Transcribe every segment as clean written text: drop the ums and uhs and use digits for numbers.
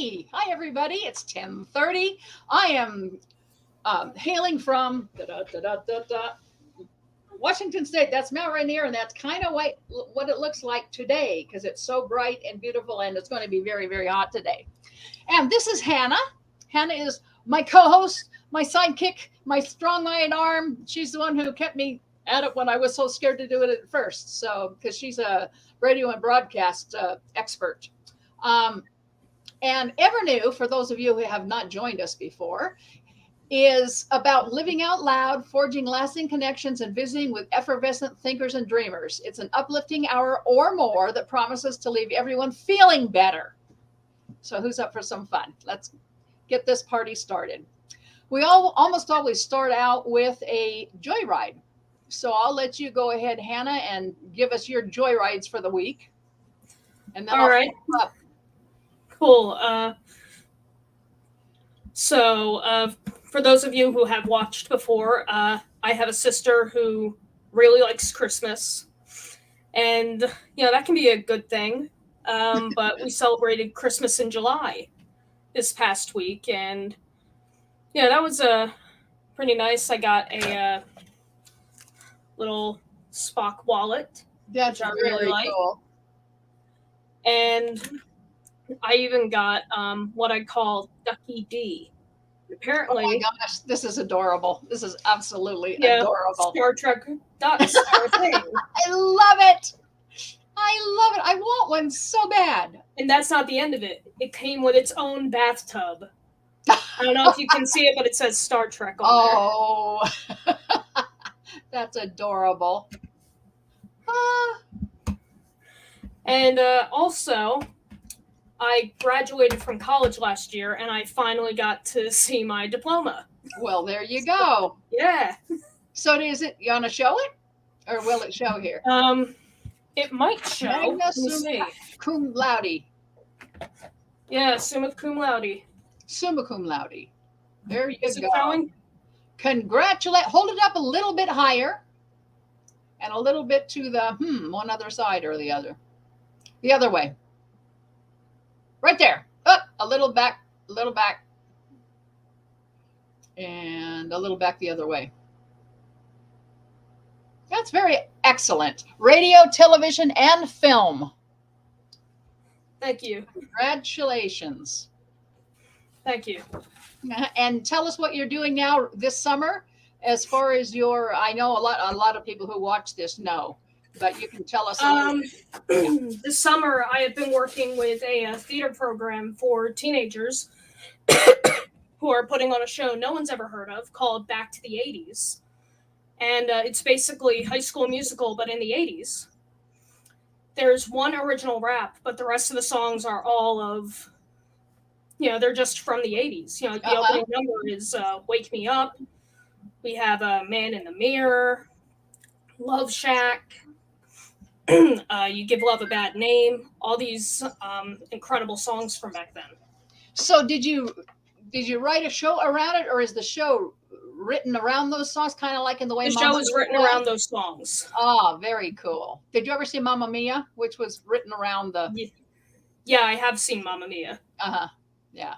Hey, hi everybody. It's 10:30. I am hailing from Washington State. That's Mount Rainier, and that's kind of what it looks like today because it's so bright and beautiful, and it's going to be very, very hot today. And this is Hannah. Hannah is my co-host, my sidekick, my strong-eyed arm. She's the one who kept me at it when I was so scared to do it at first. So, because she's a radio and broadcast expert. And Ever New, for those of you who have not joined us before, is about living out loud, forging lasting connections, and visiting with effervescent thinkers and dreamers. It's an uplifting hour or more that promises to leave everyone feeling better. So who's up for some fun? Let's get this party started. We almost always start out with a joyride. So I'll let you go ahead, Hannah, and give us your joyrides for the week. And then All right. Cool. So for those of you who have watched before, I have a sister who really likes Christmas. And, that can be a good thing. But we celebrated Christmas in July this past week. And, that was pretty nice. I got a little Spock wallet. That's which I really like. Cool. And I even got what I call Ducky D. Apparently, oh my gosh, this is adorable. This is absolutely adorable. Star Trek ducks are a thing. I love it. I want one so bad. And that's not the end of it. It came with its own bathtub. I don't know if you can see it, but it says Star Trek on there. That's adorable. And also, I graduated from college last year, and I finally got to see my diploma. Well, there you go. Yeah. So you want to show it? Or will it show here? It might show. Magna summa cum laude. Yeah, summa cum laude. Summa cum laude. There you Is go. It showing? Congratulate. Hold it up a little bit higher. And a little bit to the, one other side or the other. The other way. Right there. Up, a little back, and a little back the other way. That's very excellent. Radio, television, and film. Thank you. Congratulations. Thank you. And tell us what you're doing now this summer as far as I know a lot of people who watch this know. But you can tell us. This summer, I have been working with a theater program for teenagers who are putting on a show no one's ever heard of called Back to the 80s. And it's basically High School Musical, but in the 80s. There's one original rap, but the rest of the songs are all of, they're just from the 80s. The opening number is Wake Me Up. We have Man in the Mirror, Love Shack. You Give Love a Bad Name, all these incredible songs from back then. So did you write a show around it, or is the show written around those songs, kind of like in the way the show is written around those songs? Oh, very cool. Did you ever see Mamma Mia, which was written around the... Yeah, I have seen Mamma Mia. Yeah.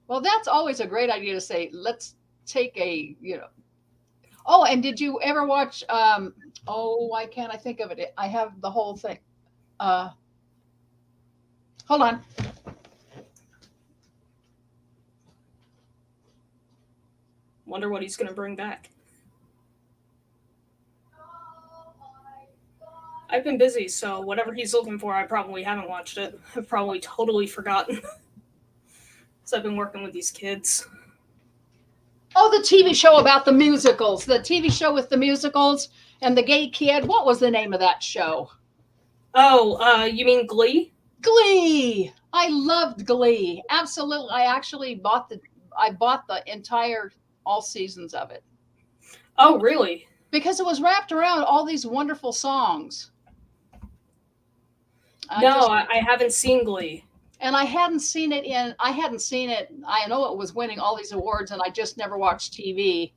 Well, that's always a great idea to say, let's take a, Oh, and did you ever watch... why can't I think of it? I have the whole thing. Hold on. Wonder what he's going to bring back. I've been busy, so whatever he's looking for, I probably haven't watched it. I've probably totally forgotten. So I've been working with these kids. Oh, the TV show about the musicals. The TV show with the musicals and the gay kid. What was the name of that show? Oh, you mean Glee? Glee. I loved Glee. Absolutely. I actually bought the entire all seasons of it. Oh, really? Because it was wrapped around all these wonderful songs. I haven't seen Glee. And I hadn't seen it. I know it was winning all these awards, and I just never watched TV.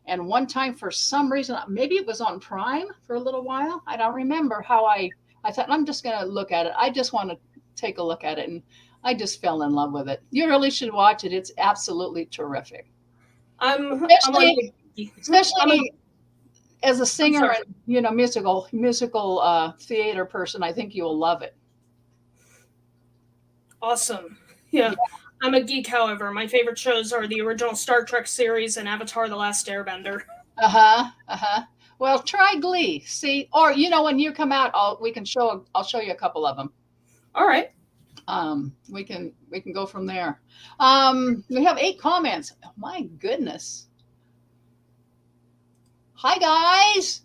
And one time, for some reason, maybe it was on Prime for a little while. I don't remember how I thought, I'm just going to look at it. I just want to take a look at it. And I just fell in love with it. You really should watch it. It's absolutely terrific. I'm Especially, like, especially as a I'm singer sorry. and musical theater person, I think you will love it. Awesome. Yeah. I'm a geek, however. My favorite shows are the original Star Trek series and Avatar: The Last Airbender. Uh-huh. Uh-huh. Well, try Glee. See, or when you come out, I'll show you a couple of them. All right. We can go from there. We have 8 comments. Oh, my goodness. Hi guys.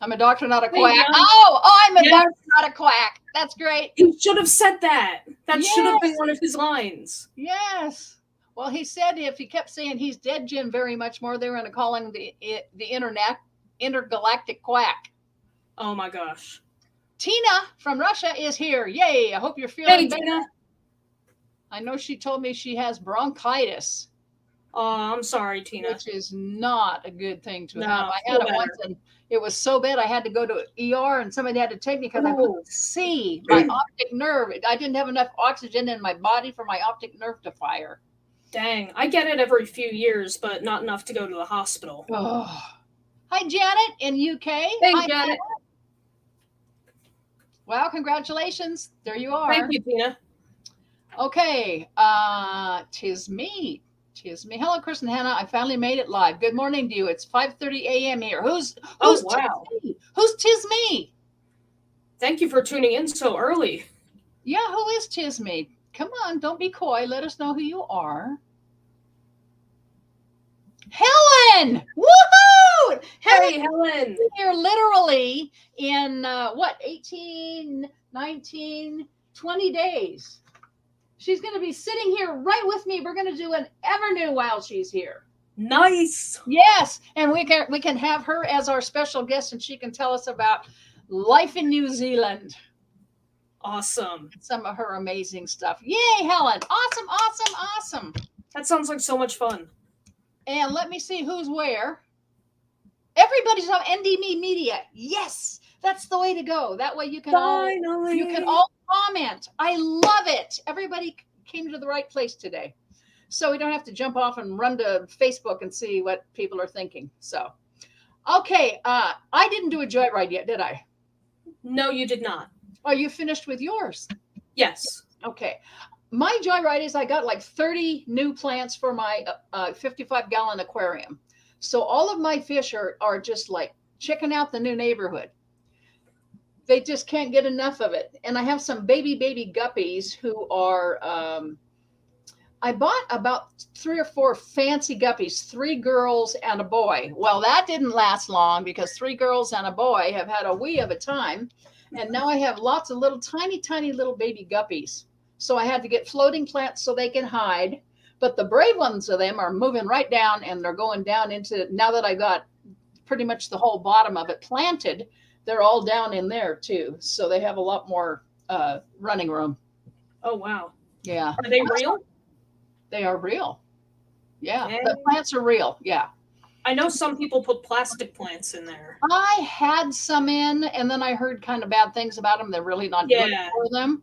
I'm a doctor, not a quack. John. I'm a Yes. doctor, not a quack. That's great. He should have said that. That should have been Yes. one of his lines. Yes. Well, he said if he kept saying he's dead, Jim, very much more, they were going to call him the intergalactic quack. Oh my gosh. Tina from Russia is here. Yay. I hope you're feeling better. Tina. I know she told me she has bronchitis. Oh, I'm sorry, Tina. Which is not a good thing to No, have. I had it once and it was so bad I had to go to ER and somebody had to take me because I couldn't see my optic nerve. I didn't have enough oxygen in my body for my optic nerve to fire. Dang. I get it every few years, but not enough to go to the hospital. Oh. Hi, Janet in UK. Hey, Hi, Janet. Well, congratulations. There you are. Thank you, Tina. Okay. Tis me. Hello, Kris and Hannah. I finally made it live. Good morning to you. It's 5:30 a.m. here. Who's wow. Tis me? Who's Tis me? Thank you for tuning in so early. Yeah, who is Tis me? Come on, don't be coy. Let us know who you are. Helen! Woohoo! Hey, Helen. Here literally in 18, 19, 20 days. She's going to be sitting here right with me. We're going to do an Evernew while she's here. Nice. Yes, and we can have her as our special guest, and she can tell us about life in New Zealand. Awesome. Some of her amazing stuff. Yay, Helen! Awesome, awesome, awesome. That sounds like so much fun. And let me see who's where. Everybody's on NDMe Media. Yes, that's the way to go. That way you can all comment. I love it. Everybody came to the right place today. So we don't have to jump off and run to Facebook and see what people are thinking. So, okay. I didn't do a joyride yet, did I? No, you did not. Are you finished with yours? Yes. Okay. My joyride is I got like 30 new plants for my 55-gallon aquarium. So all of my fish are just like checking out the new neighborhood. They just can't get enough of it. And I have some baby guppies who are, I bought about 3 or 4 fancy guppies, 3 girls and a boy. Well, that didn't last long because 3 girls and a boy have had a wee of a time. And now I have lots of little tiny little baby guppies. So I had to get floating plants so they can hide. But the brave ones of them are moving right down and they're going down into, now that I got pretty much the whole bottom of it planted, they're all down in there too. So they have a lot more running room. Oh, wow. Yeah. Are they real? They are real. Yeah. The plants are real. Yeah. I know some people put plastic plants in there. I had some in and then I heard kind of bad things about them. They're really not good for them.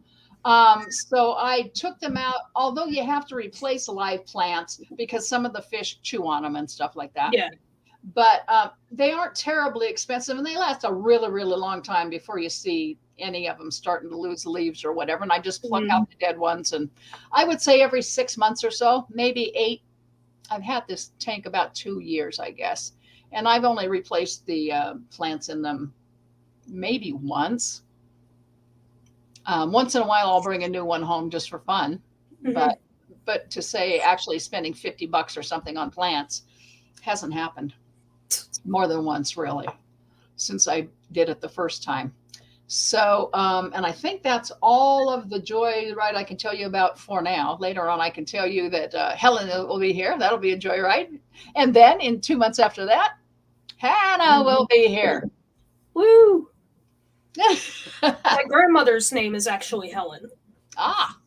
So I took them out, although you have to replace live plants because some of the fish chew on them and stuff like that. Yeah. But they aren't terribly expensive and they last a really, really long time before you see any of them starting to lose leaves or whatever. And I just pluck out the dead ones. And I would say every 6 months or so, maybe 8. I've had this tank about 2 years, I guess. And I've only replaced the plants in them maybe once. Once in a while, I'll bring a new one home just for fun. Mm-hmm. But to say actually spending $50 or something on plants hasn't happened more than once, really, since I did it the first time. So, and I think that's all of the joyride I can tell you about for now. Later on, I can tell you that Helen will be here. That'll be a joyride. And then in 2 months after that, Hannah will be here. Woo! My grandmother's name is actually Helen. Ah.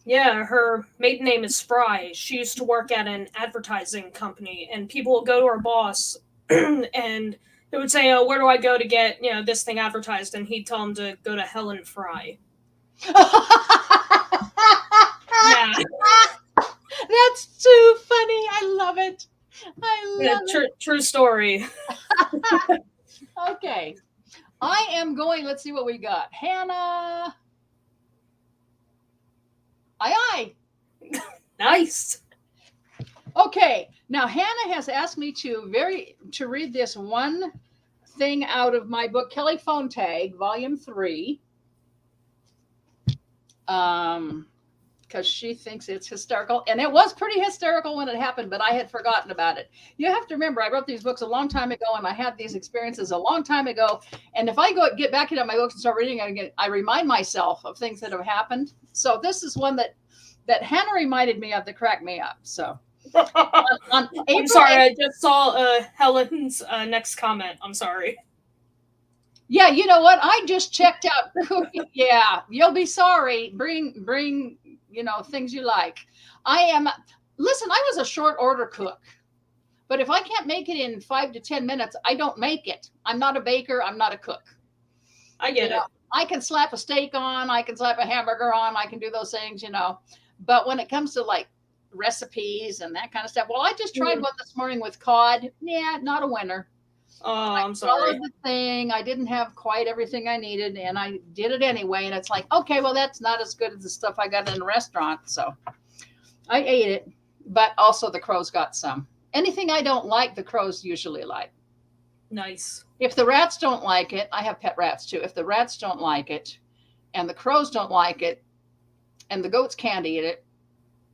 Yeah, her maiden name is Fry. She used to work at an advertising company, and people would go to her boss, and they would say, "Oh, where do I go to get this thing advertised?" And he'd tell them to go to Helen Fry. story. Okay. I am going, let's see what we got. Hannah. Aye. Nice. Okay. Now Hannah has asked me to read this one thing out of my book, Kelly Phone Tag, Volume 3. Because she thinks it's hysterical. And it was pretty hysterical when it happened, but I had forgotten about it. You have to remember, I wrote these books a long time ago, and I had these experiences a long time ago. And if I get back into my books and start reading it again, I remind myself of things that have happened. So this is one that Hannah reminded me of that cracked me up. So on I'm sorry, I just saw Helen's next comment. I'm sorry. Yeah, you know what? I just checked out cooking. Yeah, you'll be sorry. Bring, things you like. Listen, I was a short order cook. But if I can't make it in 5 to 10 minutes, I don't make it. I'm not a baker. I'm not a cook. I get it. I can slap a steak on. I can slap a hamburger on. I can do those things, But when it comes to like recipes and that kind of stuff, well, I just tried one this morning with cod. Yeah, not a winner. Oh, I'm sorry. I followed the thing. I didn't have quite everything I needed, and I did it anyway. And it's like, okay, well, that's not as good as the stuff I got in the restaurant. So I ate it, but also the crows got some. Anything I don't like, the crows usually like. Nice. If the rats don't like it, I have pet rats too. If the rats don't like it, and the crows don't like it, and the goats can't eat it,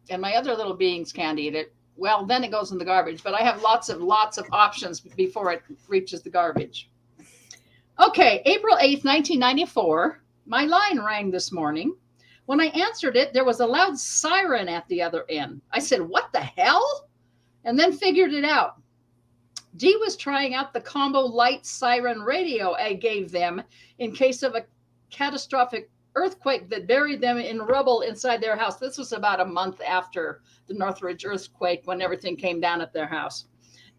and my other little beings can't eat it, well, then it goes in the garbage. But I have lots of options before it reaches the garbage. Okay, April 8th, 1994, my line rang this morning. When I answered it, there was a loud siren at the other end. I said, what the hell? And then figured it out. Dee was trying out the combo light siren radio I gave them in case of a catastrophic earthquake that buried them in rubble inside their house. This was about a month after the Northridge earthquake when everything came down at their house.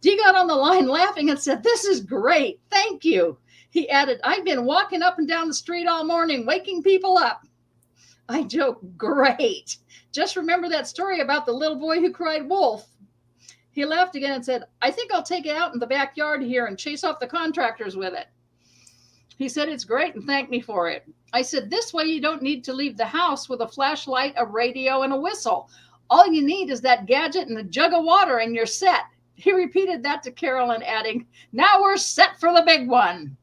Dee got on the line laughing and said, this is great. Thank you. He added, I've been walking up and down the street all morning, waking people up. I joked, great. Just remember that story about the little boy who cried wolf. He laughed again and said, I think I'll take it out in the backyard here and chase off the contractors with it. He said, it's great, and thanked me for it. I said, this way you don't need to leave the house with a flashlight, a radio, and a whistle. All you need is that gadget and a jug of water, and you're set. He repeated that to Carolyn, adding, now we're set for the big one.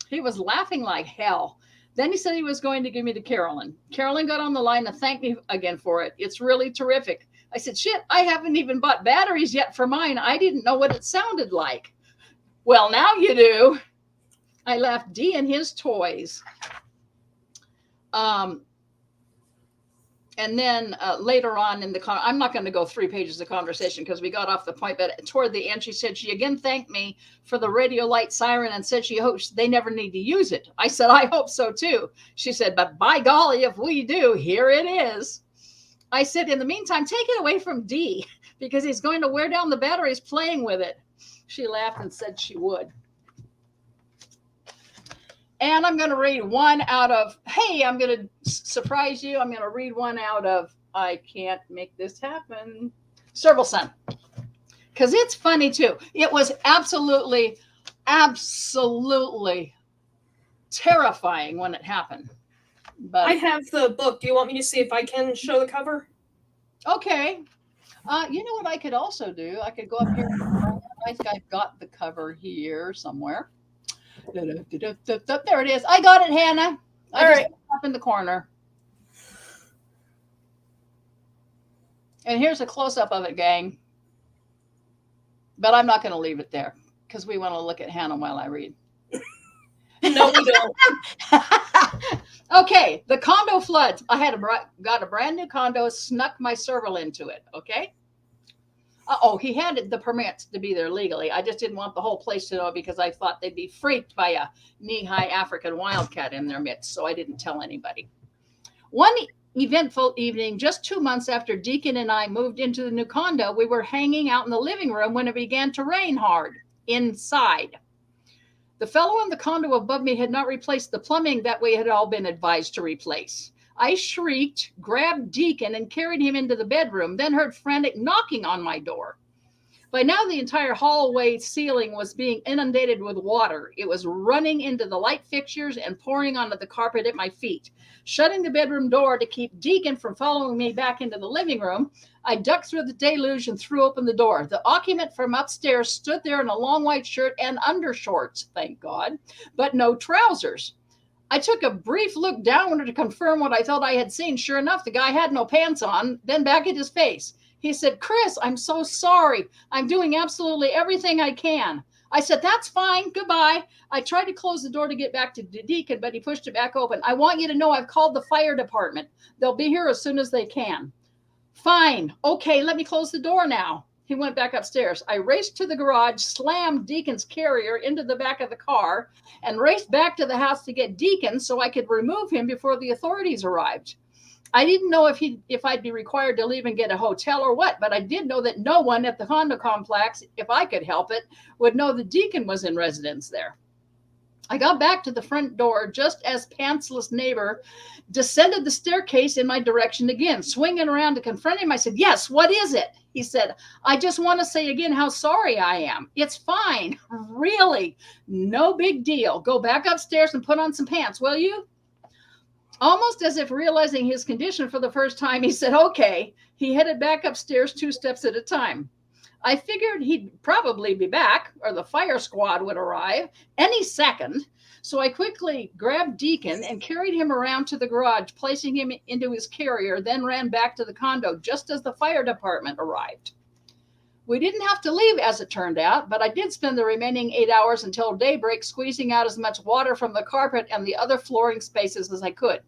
He was laughing like hell. Then he said he was going to give me to Carolyn. Carolyn got on the line and thanked me again for it. It's really terrific. I said, shit, I haven't even bought batteries yet for mine. I didn't know what it sounded like. Well, now you do. I laughed. Dee and his toys. And then later on in I'm not going to go 3 pages of conversation because we got off the point, but toward the end, she said she again thanked me for the radio light siren and said she hopes they never need to use it. I said, I hope so too. She said, but by golly, if we do, here it is. I said, in the meantime, take it away from Dee because he's going to wear down the batteries playing with it. She laughed and said she would. And I'm going to read one out of, hey, I'm going to surprise you. I'm going to read one out of, I can't make this happen, Serval Sun. Because it's funny too. It was absolutely terrifying when it happened. But I have the book. Do you want me to see if I can show the cover? Okay. You know what I could also do? I could go up here. I think I've got the cover here somewhere. There it is. I got it, Hannah. I just put it up in the corner. And here's a close-up of it, gang. But I'm not going to leave it there because we want to look at Hannah while I read. No, we don't. Okay, the condo floods. I got a brand new condo, snuck my serval into it, okay? He had the permits to be there legally. I just didn't want the whole place to know because I thought they'd be freaked by a knee-high African wildcat in their midst, so I didn't tell anybody. One eventful evening, just 2 months after Deacon and I moved into the new condo, we were hanging out in the living room when it began to rain hard inside. The fellow in the condo above me had not replaced the plumbing that we had all been advised to replace. I shrieked, grabbed Deacon, and carried him into the bedroom, then heard frantic knocking on my door. By now, the entire hallway ceiling was being inundated with water. It was running into the light fixtures and pouring onto the carpet at my feet. Shutting the bedroom door to keep Deacon from following me back into the living room, I ducked through the deluge and threw open the door. The occupant from upstairs stood there in a long white shirt and undershorts, thank God, but no trousers. I took a brief look downward to confirm what I thought I had seen. Sure enough, the guy had no pants on, then back at his face. He said, "Kris, I'm so sorry. I'm doing absolutely everything I can." I said, "That's fine. Goodbye." I tried to close the door to get back to Deacon, but he pushed it back open. "I want you to know I've called the fire department. They'll be here as soon as they can." "Fine. Okay, let me close the door now." He went back upstairs. I raced to the garage, slammed Deacon's carrier into the back of the car, and raced back to the house to get Deacon so I could remove him before the authorities arrived. I didn't know if I'd be required to leave and get a hotel or what, but I did know that no one at the condo complex, if I could help it, would know the Deacon was in residence there. I got back to the front door just as pantsless neighbor descended the staircase in my direction again. Swinging around to confront him, I said, "Yes, what is it?" He said, "I just want to say again how sorry I am. It's fine. Really. No big deal. Go back upstairs and put on some pants, will you?" Almost as if realizing his condition for the first time, he said, "Okay." He headed back upstairs 2 steps at a time. I figured he'd probably be back, or the fire squad would arrive any second. So I quickly grabbed Deacon and carried him around to the garage, placing him into his carrier, then ran back to the condo just as the fire department arrived. We didn't have to leave, as it turned out, but I did spend the remaining 8 hours until daybreak squeezing out as much water from the carpet and the other flooring spaces as I could.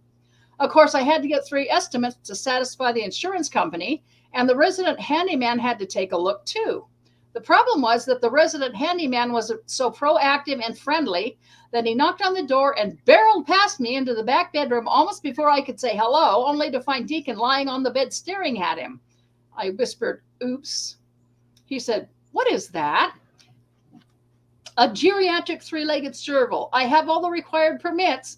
Of course, I had to get 3 estimates to satisfy the insurance company, and the resident handyman had to take a look too. The problem was that the resident handyman was so proactive and friendly that he knocked on the door and barreled past me into the back bedroom almost before I could say hello, only to find Deacon lying on the bed staring at him. I whispered, "Oops." He said, "What is that?" "A geriatric 3-legged serval. I have all the required permits.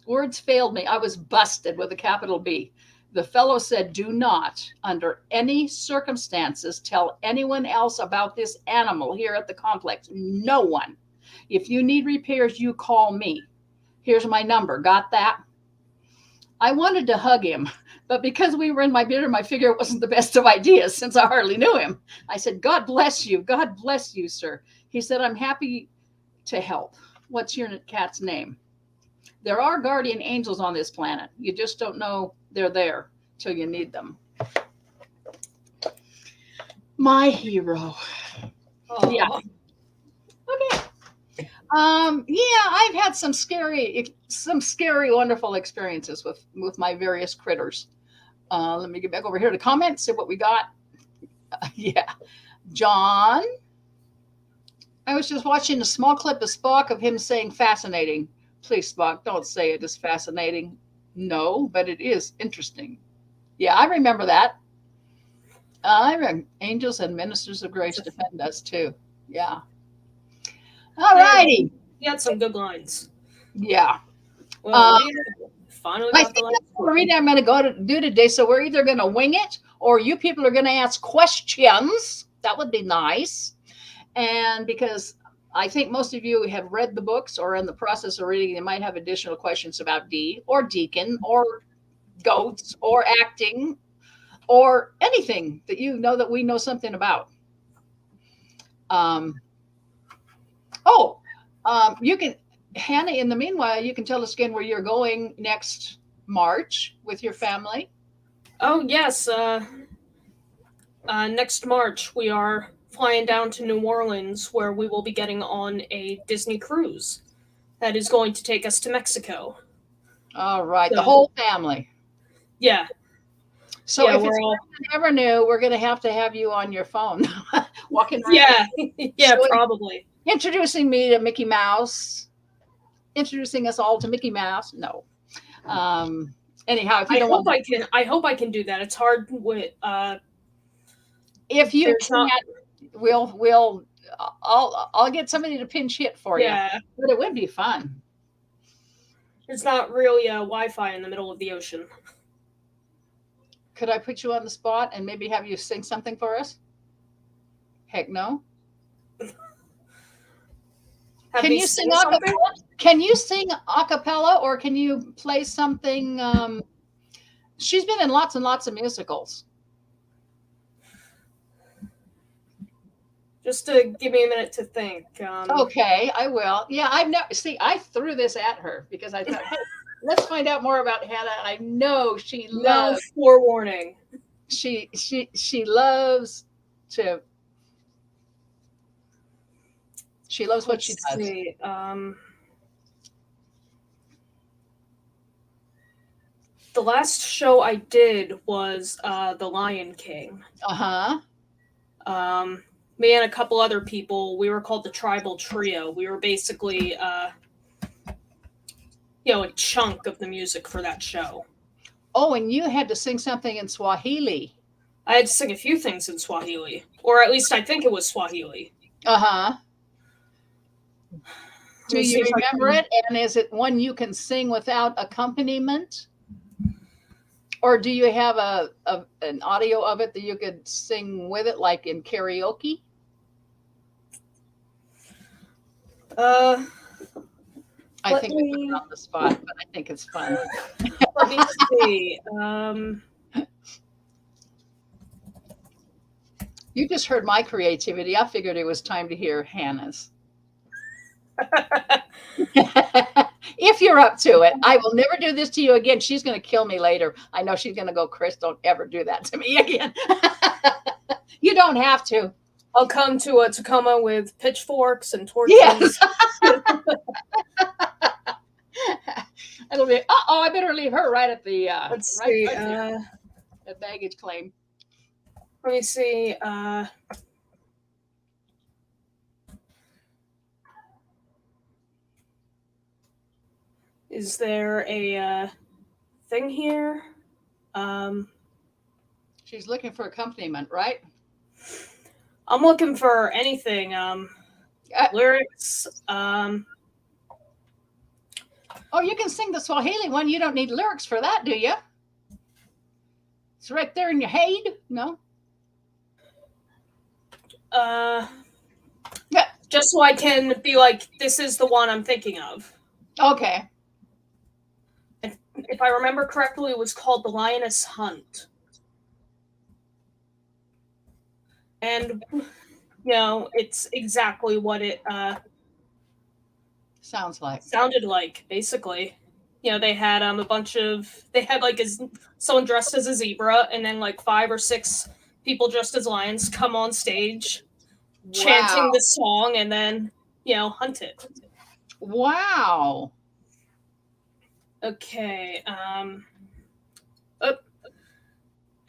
Words failed me. I was busted with a capital B. The fellow said, "Do not, under any circumstances, tell anyone else about this animal here at the complex. No one. If you need repairs, you call me. Here's my number. Got that?" I wanted to hug him, but because we were in my bedroom, I figured it wasn't the best of ideas since I hardly knew him. I said, "God bless you. God bless you, sir." He said, "I'm happy to help. What's your cat's name?" There are guardian angels on this planet. You just don't know they're there till you need them. My hero. Oh. Yeah. Okay. Yeah, I've had some scary, wonderful experiences with my various critters. Let me get back over here to comments, see what we got. Yeah. John. I was just watching a small clip of Spock of him saying fascinating. Please, Spock, don't say it is fascinating. No, but it is interesting. Yeah, I remember that. I remember angels and ministers of grace defend us too. Yeah. All righty. He had some good lines. Yeah. Well, finally I got think the that's the reading I'm going to do today. So we're either going to wing it or you people are going to ask questions. That would be nice. And because I think most of you have read the books or in the process of reading, you might have additional questions about Dee or Deacon or goats or acting or anything that you know that we know something about. You can, Hannah, in the meanwhile, you can tell us again where you're going next March with your family. Oh, yes. Next March, we are flying down to New Orleans, where we will be getting on a Disney cruise that is going to take us to Mexico. All right, the whole family. Yeah. So if it's ever new, we're going to have you on your phone, walking around. Yeah, probably. Introducing me to Mickey Mouse, introducing us all to Mickey Mouse. No. Anyhow, if you I hope I can do that. It's hard with. If you can't, I'll get somebody to pinch hit for you. Yeah, but it would be fun. There's not really Wi-Fi in the middle of the ocean. Could I put you on the spot and maybe have you sing something for us? Heck no. Have Can me you sing sing something? Can you sing a cappella, or can you play something? She's been in lots and lots of musicals. Just to give me a minute to think. Okay, I will. Yeah, I've never see. I threw this at her because I thought, hey, let's find out more about Hannah. I know she No loves forewarning. she loves to. She loves what she Let's does. see. The last show I did was The Lion King. Uh-huh. Me and a couple other people, we were called the Tribal Trio. We were basically, a chunk of the music for that show. Oh, and you had to sing something in Swahili. I had to sing a few things in Swahili, or at least I think it was Swahili. Uh-huh. Do you remember it? And is it one you can sing without accompaniment? Or do you have an audio of it that you could sing with it, like in karaoke? I think we put it on the spot, but I think it's fun. Let me see. You just heard my creativity. I figured it was time to hear Hannah's. If you're up to it. I will never do this to you again. She's going to kill me later. I know she's going to go, Kris, don't ever do that to me again. You don't have to. I'll come to Tacoma with pitchforks and torches. Yes. It'll be, I better leave her right at the let's see, the baggage claim. Let me see. Is there a thing here? She's looking for accompaniment, right? I'm looking for anything. Lyrics. Oh, you can sing the Swahili one. You don't need lyrics for that, do you? It's right there in your head. No? Yeah. Just so I can be like, this is the one I'm thinking of. Okay. If I remember correctly, it was called The Lioness Hunt. And, it's exactly what it sounded like, basically. They had they had like someone dressed as a zebra, and then like 5 or 6 people dressed as lions come on stage, chanting the song, and then, hunt it. Wow. Okay. I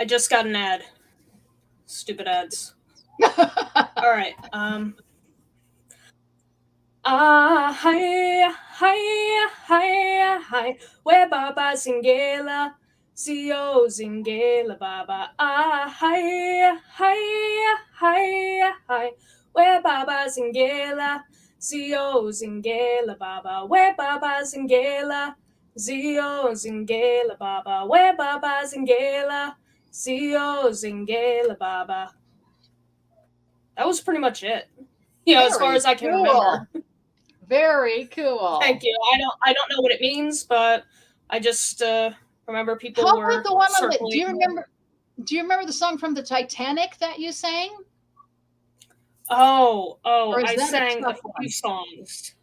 just got an ad. Stupid ads. All right. Hi, hi, hi, hi. Where Baba Zingela, Zio Zingela Baba. Hi, hi, hi, hi. Where Baba Zingela, Zio Zingela Baba. Where Baba Zingela, Zio Zingela Baba. Where Baba Zingela, Zio Zingela Baba. That was pretty much it. As far as I can remember. Very cool. Thank you. I don't know what it means, but I just remember people How were about the one circling. do you remember the song from the Titanic that you sang? I sang a few songs.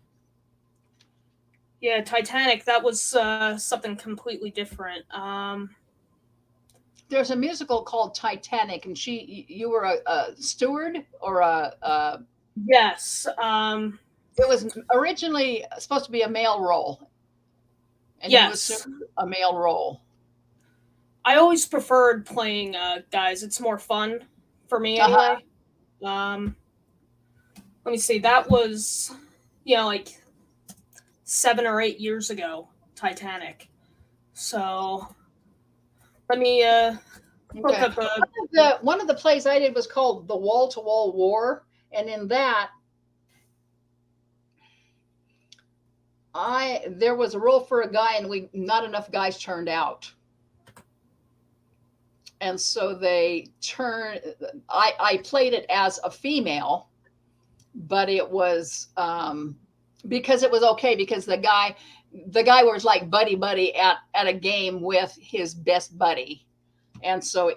Yeah, Titanic, that was something completely different. There's a musical called Titanic, and you were a steward or a yes. It was originally supposed to be a male role, and you assumed a male role. I always preferred playing guys. It's more fun for me anyway. Let me see. That was, like 7 or 8 years ago, Titanic. So let me look up one of the plays I did was called The Wall to Wall War, and in that there was a role for a guy, and not enough guys turned out. And so I played it as a female, but it was because it was okay, because the guy was like buddy at a game with his best buddy. And so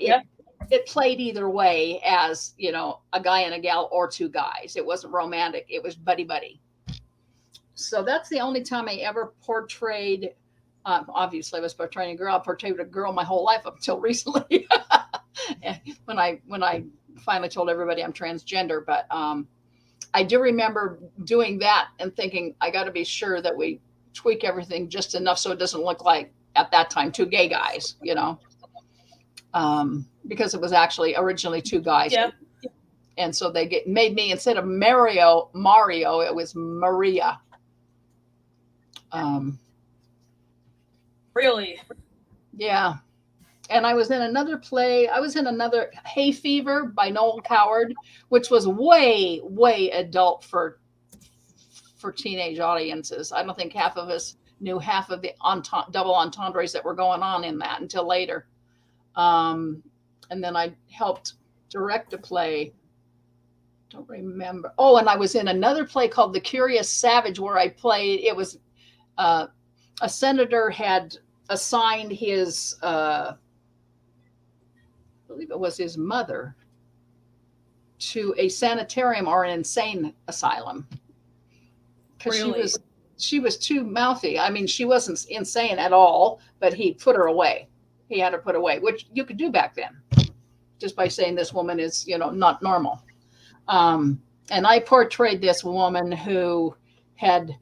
it played either way, as a guy and a gal or two guys. It wasn't romantic, it was buddy. So that's the only time I ever portrayed. Obviously I was portraying a girl. I portrayed a girl my whole life up until recently. when I finally told everybody I'm transgender. But I do remember doing that and thinking, I got to be sure that we tweak everything just enough so it doesn't look like, at that time, two gay guys, because it was actually originally two guys. Yeah. And so they made me, instead of Mario, it was Maria. Really? Yeah. And I was in another play. I was in another, Hay Fever by Noel Coward, which was way adult for teenage audiences. I don't think half of us knew half of the double entendres that were going on in that until later. And then I helped direct a play. Don't remember. Oh, and I was in another play called The Curious Savage, where I played, it was a senator had assigned his, I believe it was his mother, to a sanitarium or an insane asylum. Because she was too mouthy. I mean, she wasn't insane at all, but he put her away. He had her put away, which you could do back then, just by saying this woman is, not normal. And I portrayed this woman who had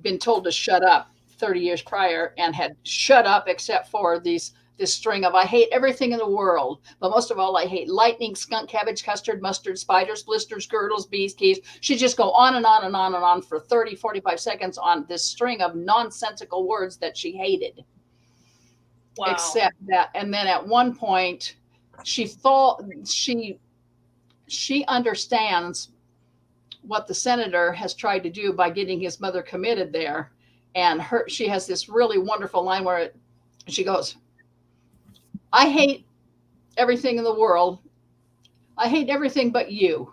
been told to shut up 30 years prior and had shut up except for this string of, I hate everything in the world, but most of all, I hate lightning, skunk, cabbage, custard, mustard, spiders, blisters, girdles, bees, keys. She'd just go on and on and on and on for 30, 45 seconds on this string of nonsensical words that she hated. Wow. Except that, and then at one point, she thought she understands what the senator has tried to do by getting his mother committed there. And she has this really wonderful line where she goes, I hate everything in the world. I hate everything but you.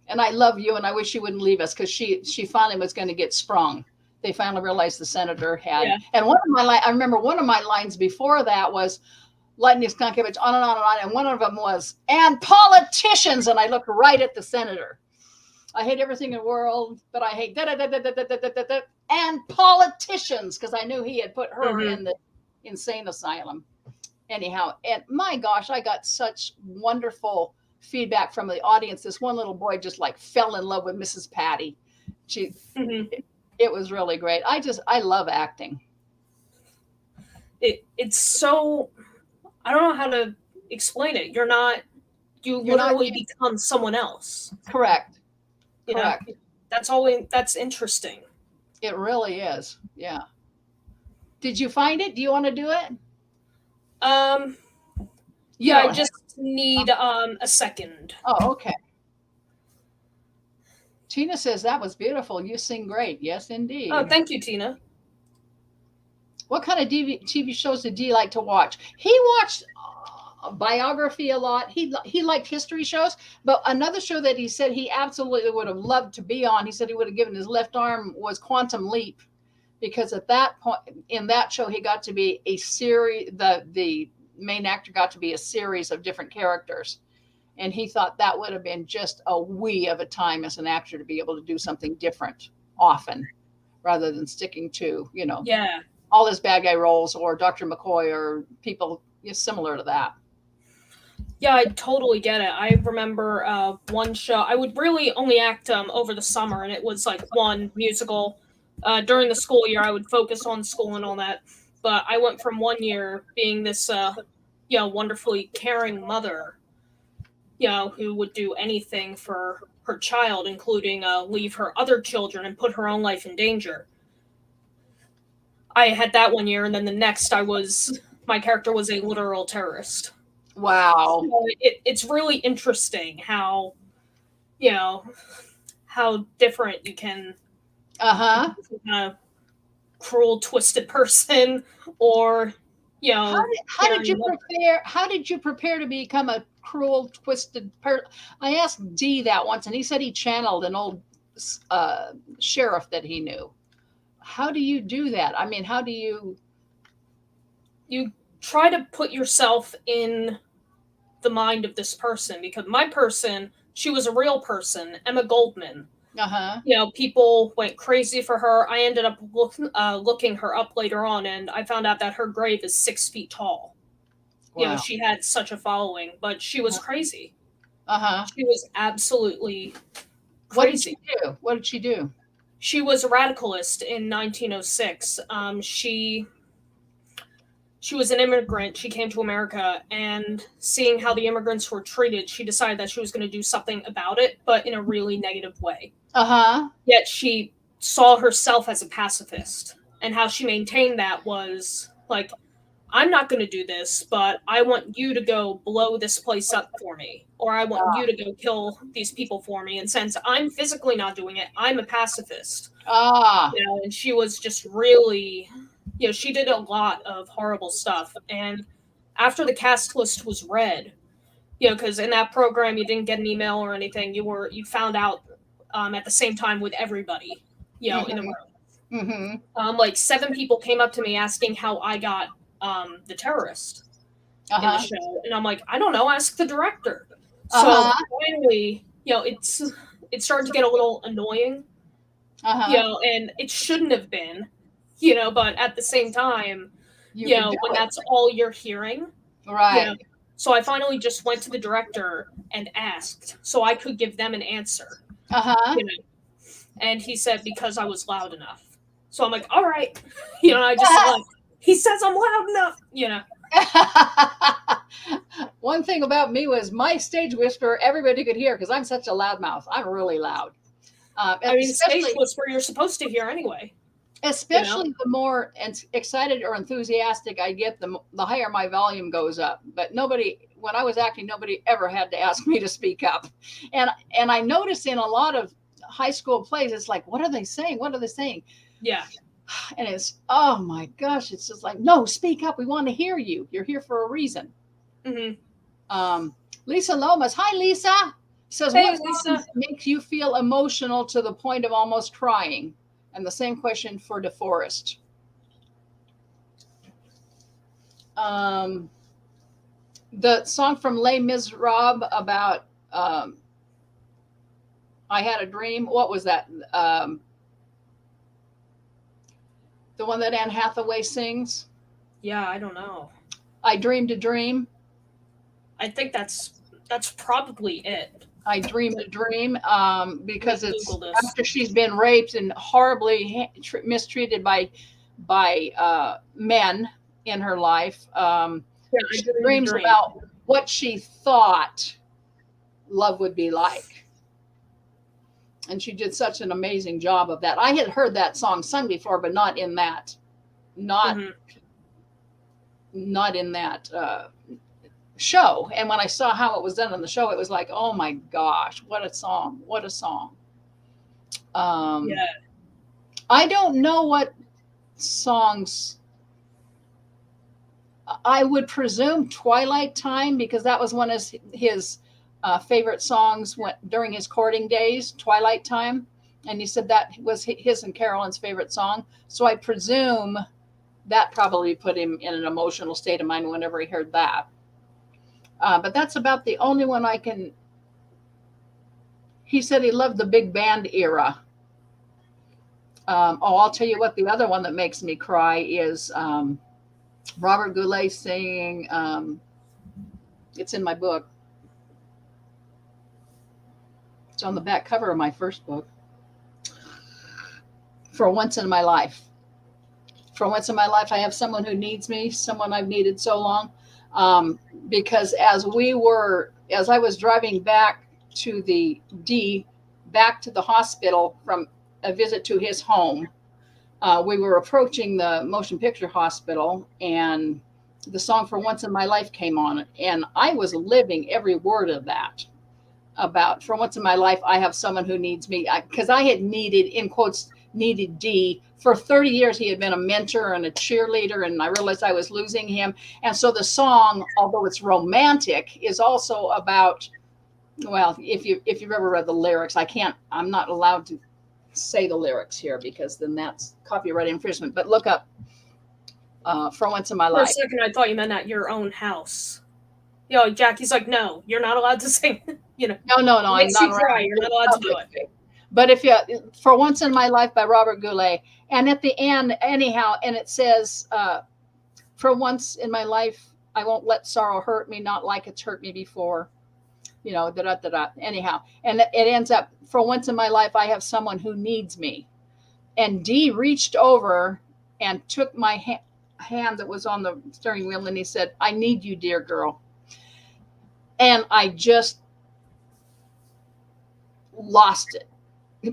And I love you, and I wish you wouldn't leave us, because she finally was going to get sprung. They finally realized the senator had. Yeah. And I remember one of my lines before that was, lightning, skunk, cabbage, on and on and on. And one of them was, and politicians. And I looked right at the senator. I hate everything in the world, but I hate and politicians, because I knew he had put her in the insane asylum. Anyhow, and my gosh, I got such wonderful feedback from the audience. This one little boy just like fell in love with Mrs. Patty. It was really great. I love acting. It's so, I don't know how to explain it. You literally become someone else. Correct. Correct. That's interesting. It really is. Yeah. Did you find it? Do you want to do it? Yeah, I just need a second. Oh, okay. Tina says that was beautiful. You sing great. Yes, indeed. Oh, thank you, Tina. What kind of TV shows did you like to watch? He watched biography a lot. He liked history shows, but another show that he said he absolutely would have loved to be on, he said he would have given his left arm, was Quantum Leap, because at that point in that show he got to be a series. The main actor got to be a series of different characters, and he thought that would have been just a wee of a time as an actor to be able to do something different often, rather than sticking to all his bad guy roles or Dr. McCoy or people similar to that. Yeah, I totally get it. I remember one show. I would really only act over the summer, and it was like one musical. During the school year, I would focus on school and all that. But I went from one year being this, wonderfully caring mother, who would do anything for her child, including leave her other children and put her own life in danger. I had that one year, and then the next my character was a literal terrorist. Wow. So it's really interesting how different you can a cruel, twisted person, or you How know, how did caring you mother. prepare? How did you prepare to become a cruel, twisted person? I asked D that once, and he said he channeled an old sheriff that he knew. How do you do that? I mean, how do you? You try to put yourself in the mind of this person, because my person, she was a real person, Emma Goldman. Uh-huh. You know, people went crazy for her. I ended up looking her up later on, and I found out that her grave is 6 feet tall. You know, Wow. she had such a following, but she was crazy. Uh-huh. She was absolutely What did she crazy. do? What did she do? She was a radicalist in 1906. She was an immigrant. She came to America, and seeing how the immigrants were treated, she decided that she was going to do something about it, but in a really negative way. Uh-huh. Yet she saw herself as a pacifist, and how she maintained that was like, I'm not going to do this, but I want you to go blow this place up for me, or I want you to go kill these people for me. And since I'm physically not doing it, I'm a pacifist. Ah. You know, and she was just really, you know, she did a lot of horrible stuff. And after the cast list was read, you know, because in that program you didn't get an email or anything, you found out at the same time with everybody, you know, in the Mm-hmm. room. Mm-hmm. Like 7 people came up to me asking how I got the terrorist in the Uh-huh. show, and I'm like, I don't know, ask the director. So Uh-huh. finally, you know, it started to get a little annoying, you Uh-huh. know, and it shouldn't have been, you know, but at the same time, You you could know, do when it. that's all you're hearing, you know, Right. so I finally just went to the director and asked so I could give them an answer, Uh-huh. you know, and he said because I was loud enough. So I'm like, all right, you know, I just said, like, he says I'm loud enough, you know. One thing about me was my stage whisper, everybody could hear because I'm such a loudmouth. I'm really loud. I mean, stage Especially was where you're supposed to hear anyway, you know. especially the more excited or enthusiastic I get, the higher my volume goes up. But nobody, when I was acting, nobody ever had to ask me to speak up. And I noticed in a lot of high school plays, it's like, what are they saying? What are they saying? Yeah. And it's, oh my gosh, it's just like, no, speak up. We want to hear you. You're here for a reason. Hmm. Lisa Lomas, hi Lisa, says, Hey, what songs Lisa. make you feel emotional to the point of almost crying? And the same question for DeForest. The song from Les Miserables about I Had a Dream. What was that? The one that Anne Hathaway sings? Yeah, I don't know. I Dreamed a Dream. I think that's probably it. I Dreamed a Dream because Let me it's Google this. after she's been raped and horribly mistreated by men in her life. Yeah, I She dreamed a dreams dream. about what she thought love would be like. And she did such an amazing job of that. I had heard that song sung before, but not in that, not Mm-hmm. not in that show. And when I saw how it was done on the show, it was like, oh my gosh, what a song! What a song! Yeah. I don't know what songs. I would presume Twilight Time because that was one of his favorite songs during his courting days, Twilight Time. And he said that was his and Carolyn's favorite song. So I presume that probably put him in an emotional state of mind whenever he heard that. But that's about the only one I can. He said he loved the big band era. I'll tell you what, the other one that makes me cry is Robert Goulet singing, it's in my book. It's on the back cover of my first book. For once in my life. For once in my life, I have someone who needs me, someone I've needed so long. Because as I was driving back to back to the hospital from a visit to his home, we were approaching the motion picture hospital, and the song For Once in My Life came on, and I was living every word of that. About For Once in My Life, I have someone who needs me, because I had needed, in quotes, needed Dee. For 30 years, he had been a mentor and a cheerleader, and I realized I was losing him. And so the song, although it's romantic, is also about, well, if you've ever read the lyrics, I'm not allowed to say the lyrics here because then that's copyright infringement. But look up For Once in My For a Life. second, I thought you meant at your own house. Jackie's like, no, you're not allowed to sing. No, it I'm makes not you cry. around You're not allowed to do it. But if you, For Once in My Life by Robert Goulet, and at the end, anyhow, and it says, for once in my life, I won't let sorrow hurt me, not like it's hurt me before. Anyhow, and it ends up, for once in my life, I have someone who needs me. And Dee reached over and took my hand that was on the steering wheel, and he said, I need you, dear girl. And I just lost it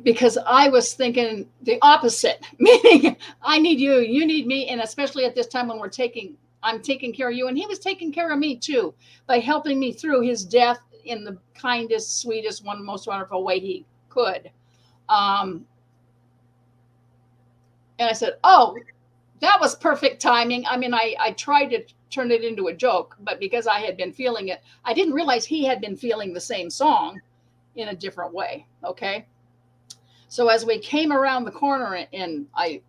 because I was thinking the opposite, meaning I need you, you need me. And especially at this time when I'm taking care of you. And he was taking care of me too, by helping me through his death in the kindest, sweetest, most wonderful way he could. And I said, oh, that was perfect timing. I mean, I tried to turn it into a joke, but because I had been feeling it, I didn't realize he had been feeling the same song in a different way. Okay. So as we came around the corner and I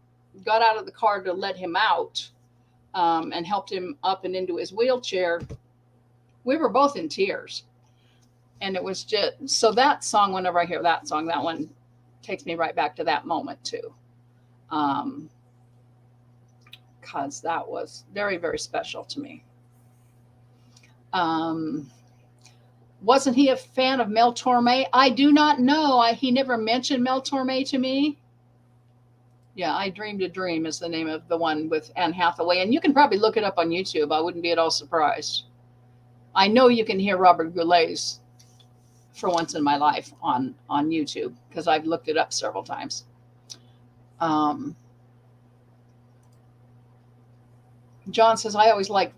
got out of the car to let him out and helped him up and into his wheelchair, we were both in tears. And it was just, so that song, whenever I hear that song, that one takes me right back to that moment too. Because that was very, very special to me. Wasn't he a fan of Mel Torme? I do not know. He never mentioned Mel Torme to me. Yeah, I Dreamed a Dream is the name of the one with Anne Hathaway. And you can probably look it up on YouTube. I wouldn't be at all surprised. I know you can hear Robert Goulet's For Once in My Life on YouTube because I've looked it up several times. John says, I always liked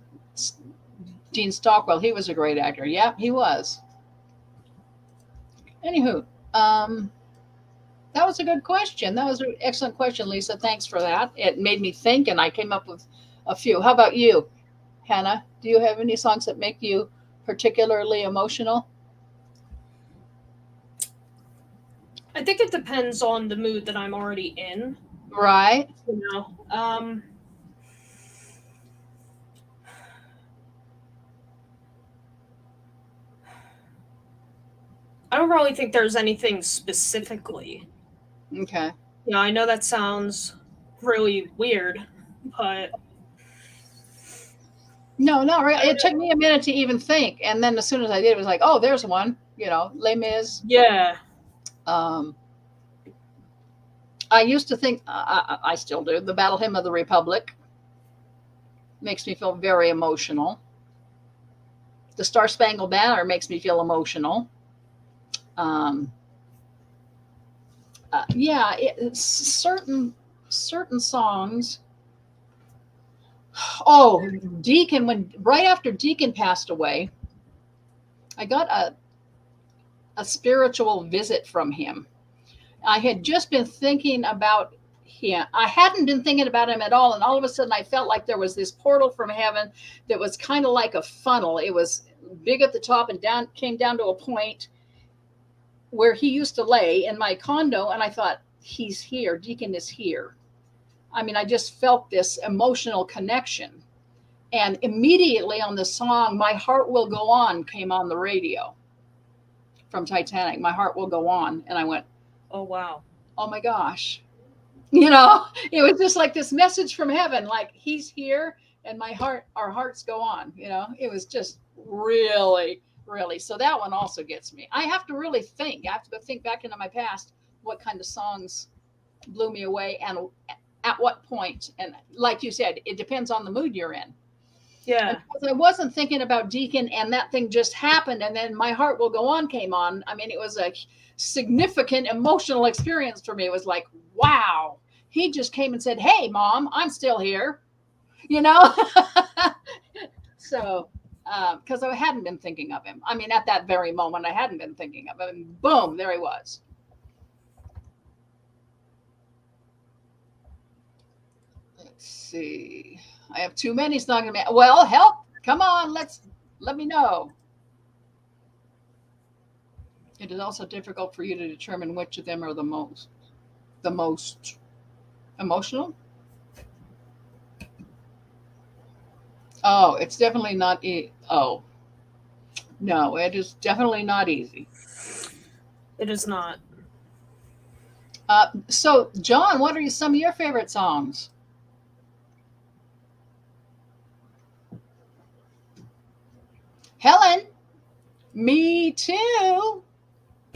Gene Stockwell. He was a great actor. Yeah, he was. Anywho, that was a good question. That was an excellent question, Lisa. Thanks for that. It made me think, and I came up with a few. How about you, Hannah? Do you have any songs that make you particularly emotional? I think it depends on the mood that I'm already in. Right. I don't really think there's anything specifically. Okay. I know that sounds really weird, but no, not really. It took me a minute to even think, and then as soon as I did, it was like, oh, there's one. Les Mis. Yeah. I used to think, I still do, the Battle Hymn of the Republic makes me feel very emotional. The Star Spangled Banner makes me feel emotional. Certain songs. Oh, Deacon, right after Deacon passed away, I got a spiritual visit from him. I had just been thinking about him. I hadn't been thinking about him at all. And all of a sudden I felt like there was this portal from heaven that was kind of like a funnel. It was big at the top and came down to a point where he used to lay in my condo. And I thought, he's here. Deacon is here. I mean, I just felt this emotional connection. And immediately on the song, My Heart Will Go On came on the radio from Titanic. My Heart Will Go On. And I went, oh, wow. Oh my gosh. It was just like this message from heaven, like he's here and our hearts go on. It was just really, really. So that one also gets me. I have to really think. I have to go think back into my past, what kind of songs blew me away and at what point. And like you said, it depends on the mood you're in. Yeah. Because I wasn't thinking about Deacon and that thing just happened. And then My Heart Will Go On came on. I mean, it was a significant emotional experience for me. It was like, wow, he just came and said, hey, Mom, I'm still here, So, because I hadn't been thinking of him. I mean, at that very moment, I hadn't been thinking of him. Boom, there he was. see. I have too many. It's not going to be. Well, help. Come on. Let me know. It is also difficult for you to determine which of them are the most emotional. Oh, it's definitely not. Oh, no, it is definitely not easy. It is not. So, John, what are some of your favorite songs? Helen, me too.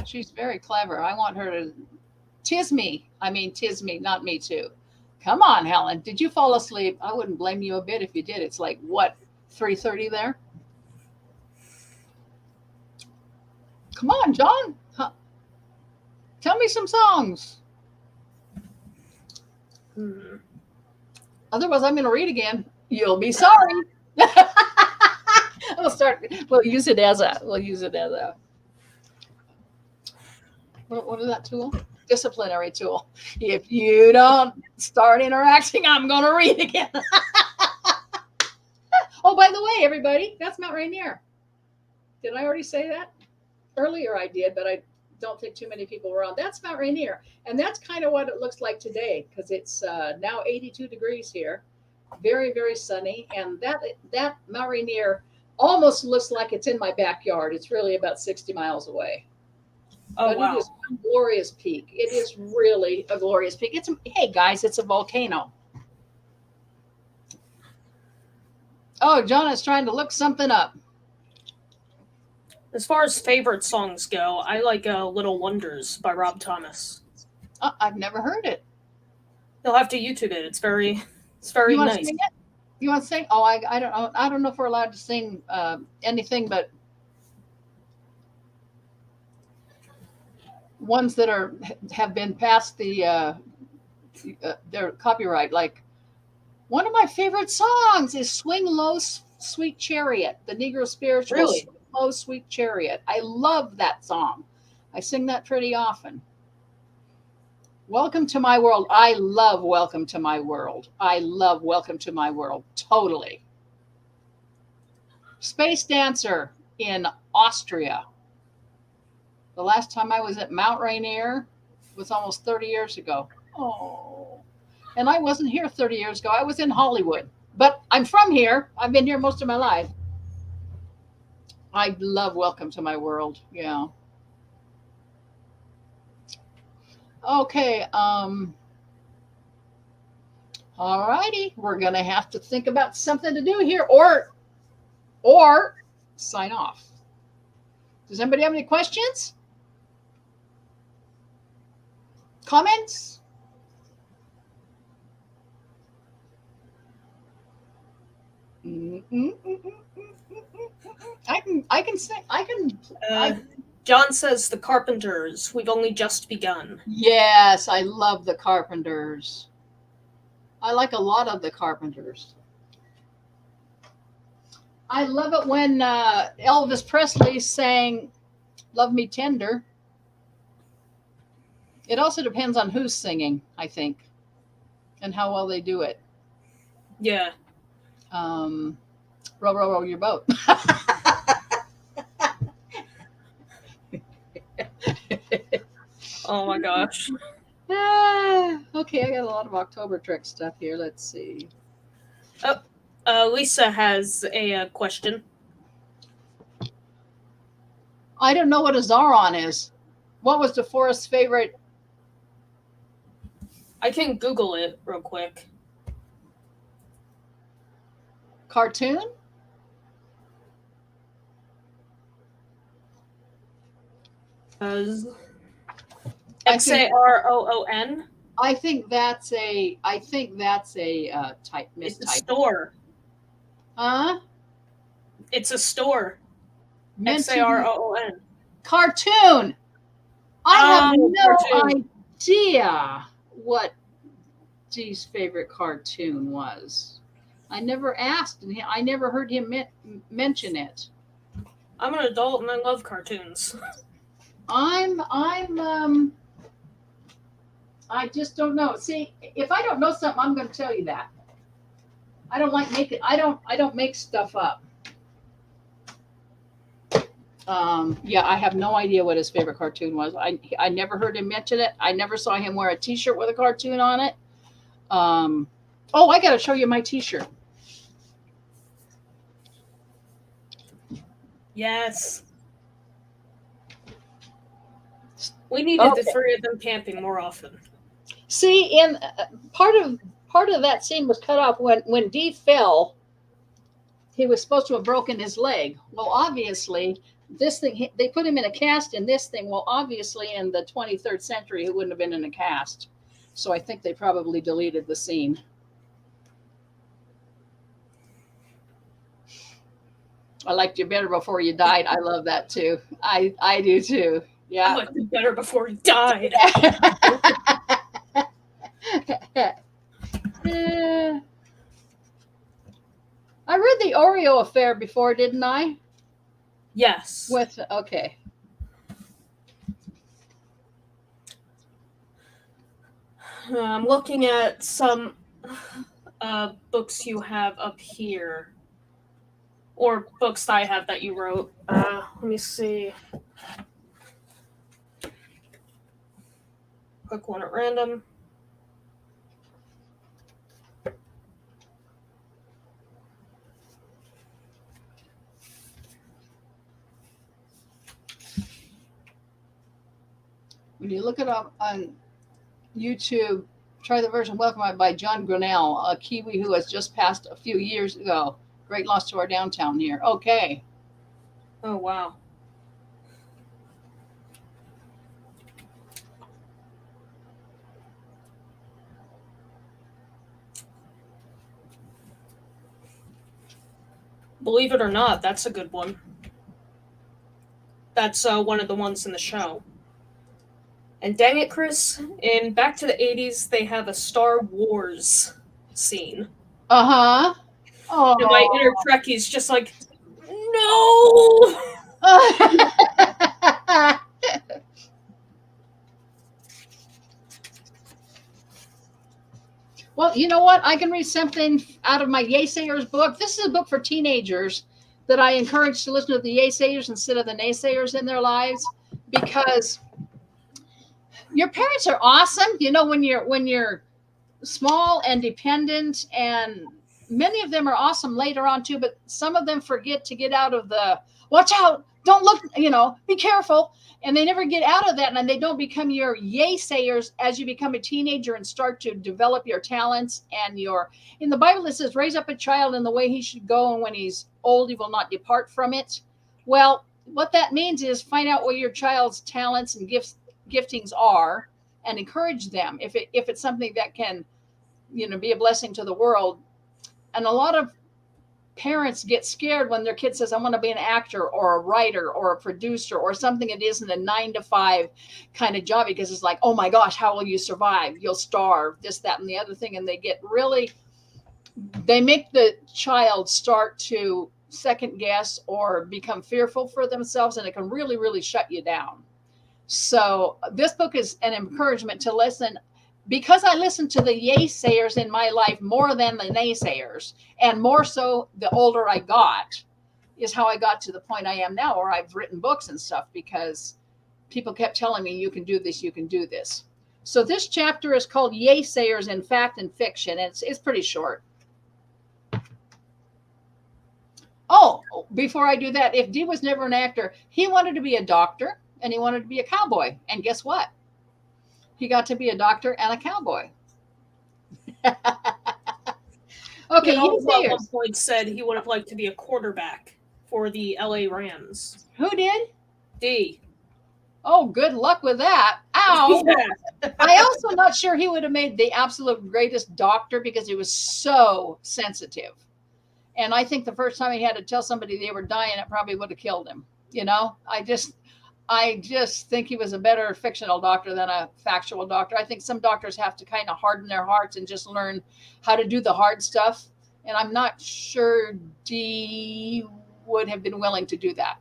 She's very clever. I want her to tis me. I mean, tis me, not me too. Come on, Helen. Did you fall asleep? I wouldn't blame you a bit if you did. It's like, what, 3:30 there? Come on, John. Huh. Tell me some songs. Otherwise, I'm going to read again. You'll be sorry. We'll use it as a. What is that tool? Disciplinary tool. If you don't start interacting, I'm going to read again. Oh, by the way, everybody, that's Mount Rainier. Did I already say that? Earlier I did, but I don't think too many people were on. That's Mount Rainier. And that's kind of what it looks like today, because it's now 82 degrees here. Very, very sunny. And that Mount Rainier almost looks like it's in my backyard. It's really about 60 miles away. Oh, but wow. It is a glorious peak. It is really a glorious peak. Hey, guys, it's a volcano. Oh, John is trying to look something up. As far as favorite songs go, I like Little Wonders by Rob Thomas. I've never heard it. You'll have to YouTube it. It's very nice. Sing it? You want to sing? Oh, I don't know. I don't know if we're allowed to sing anything but ones that have been past their copyright. Like, one of my favorite songs is "Swing Low, Sweet Chariot," the Negro spiritual. Really? Swing Low, Sweet Chariot. I love that song. I sing that pretty often. Welcome to My World. I love Welcome to My World. I love Welcome to My World. Totally. Space Dancer in Austria. The last time I was at Mount Rainier was almost 30 years ago. Oh, and I wasn't here 30 years ago. I was in Hollywood, but I'm from here. I've been here most of my life. I love Welcome to My World. Yeah. Okay. All righty. We're going to have to think about something to do here or sign off. Does anybody have any questions? Comments? I can say. John says The Carpenters. We've only just begun. Yes, I love the Carpenters. I like a lot of the Carpenters. I love it when Elvis Presley sang "Love Me Tender." It also depends on who's singing, I think, and how well they do it. Yeah. Row, row, row your boat. Oh my gosh. Okay, I got a lot of October Trek stuff here. Let's see. Lisa has a question. I don't know what a Zaron is. What was DeForest's favorite? I can Google it real quick. Cartoon? XAROON. I think that's a type mistype. It's a store. Huh? It's a store. XAROON. Cartoon. I have no cartoon. idea what G's favorite cartoon was. I never asked, and I never heard him mention it. I'm an adult and I love cartoons. I just don't know. See, if I don't know something, I'm going to tell you that. I don't like making. I don't make stuff up. Yeah, I have no idea what his favorite cartoon was. I never heard him mention it. I never saw him wear a T-shirt with a cartoon on it. Oh, I got to show you my T-shirt. Yes. We needed the three of them camping more often. See, and part of that scene was cut off when Dee fell. He was supposed to have broken his leg. Well, obviously, this thing, they put him in a cast in this thing. Well, obviously, in the 23rd century, he wouldn't have been in a cast. So I think they probably deleted the scene. I liked you better before you died. I love that too. I do too. Yeah. I liked you better before he died. I read the Oreo affair before, didn't I? Yes. Okay. I'm looking at some books you have up here. Or books that I have that you wrote. Let me see. Quick one at random. When you look it up on YouTube, try the version Welcome by John Grinnell, a Kiwi who has just passed a few years ago. Great loss to our downtown here. Okay. Oh, wow. Believe it or not, that's a good one. That's one of the ones in the show. And dang it, Kris, in Back to the 80s, they have a Star Wars scene. Uh-huh. Oh. And my inner Trekkie's just like, no! Well, you know what? I can read something out of my Yaysayers book. This is a book for teenagers that I encourage to listen to the Yaysayers instead of the naysayers in their lives, because your parents are awesome. You know, when you're small and dependent, and many of them are awesome later on too, but some of them forget to get out of the watch out, don't look, be careful. And they never get out of that, and they don't become your yaysayers as you become a teenager and start to develop your talents and in the Bible, it says, raise up a child in the way he should go, and when he's old, he will not depart from it. Well, what that means is find out what your child's talents and giftings are and encourage them. If it's something that can, be a blessing to the world. And a lot of parents get scared when their kid says, I want to be an actor or a writer or a producer or something that isn't a 9-to-5 kind of job, because it's like, oh my gosh, how will you survive? You'll starve, this, that, and the other thing. And they make the child start to second guess or become fearful for themselves, and it can really, really shut you down. So this book is an encouragement to listen, because I listened to the yaysayers in my life more than the naysayers, and more so the older I got, is how I got to the point I am now, where I've written books and stuff, because people kept telling me, you can do this, you can do this. So this chapter is called Yaysayers in Fact and Fiction. And it's pretty short. Oh, before I do that, if Dee was never an actor, he wanted to be a doctor and he wanted to be a cowboy. And guess what? He got to be a doctor and a cowboy. Okay, he also at one point said he would have liked to be a quarterback for the LA Rams. Who did? Dee. Oh, good luck with that. Ow. Yeah. I also not sure he would have made the absolute greatest doctor, because he was so sensitive. And I think the first time he had to tell somebody they were dying, it probably would have killed him. I just think he was a better fictional doctor than a factual doctor. I think some doctors have to kind of harden their hearts and just learn how to do the hard stuff. And I'm not sure Dee would have been willing to do that,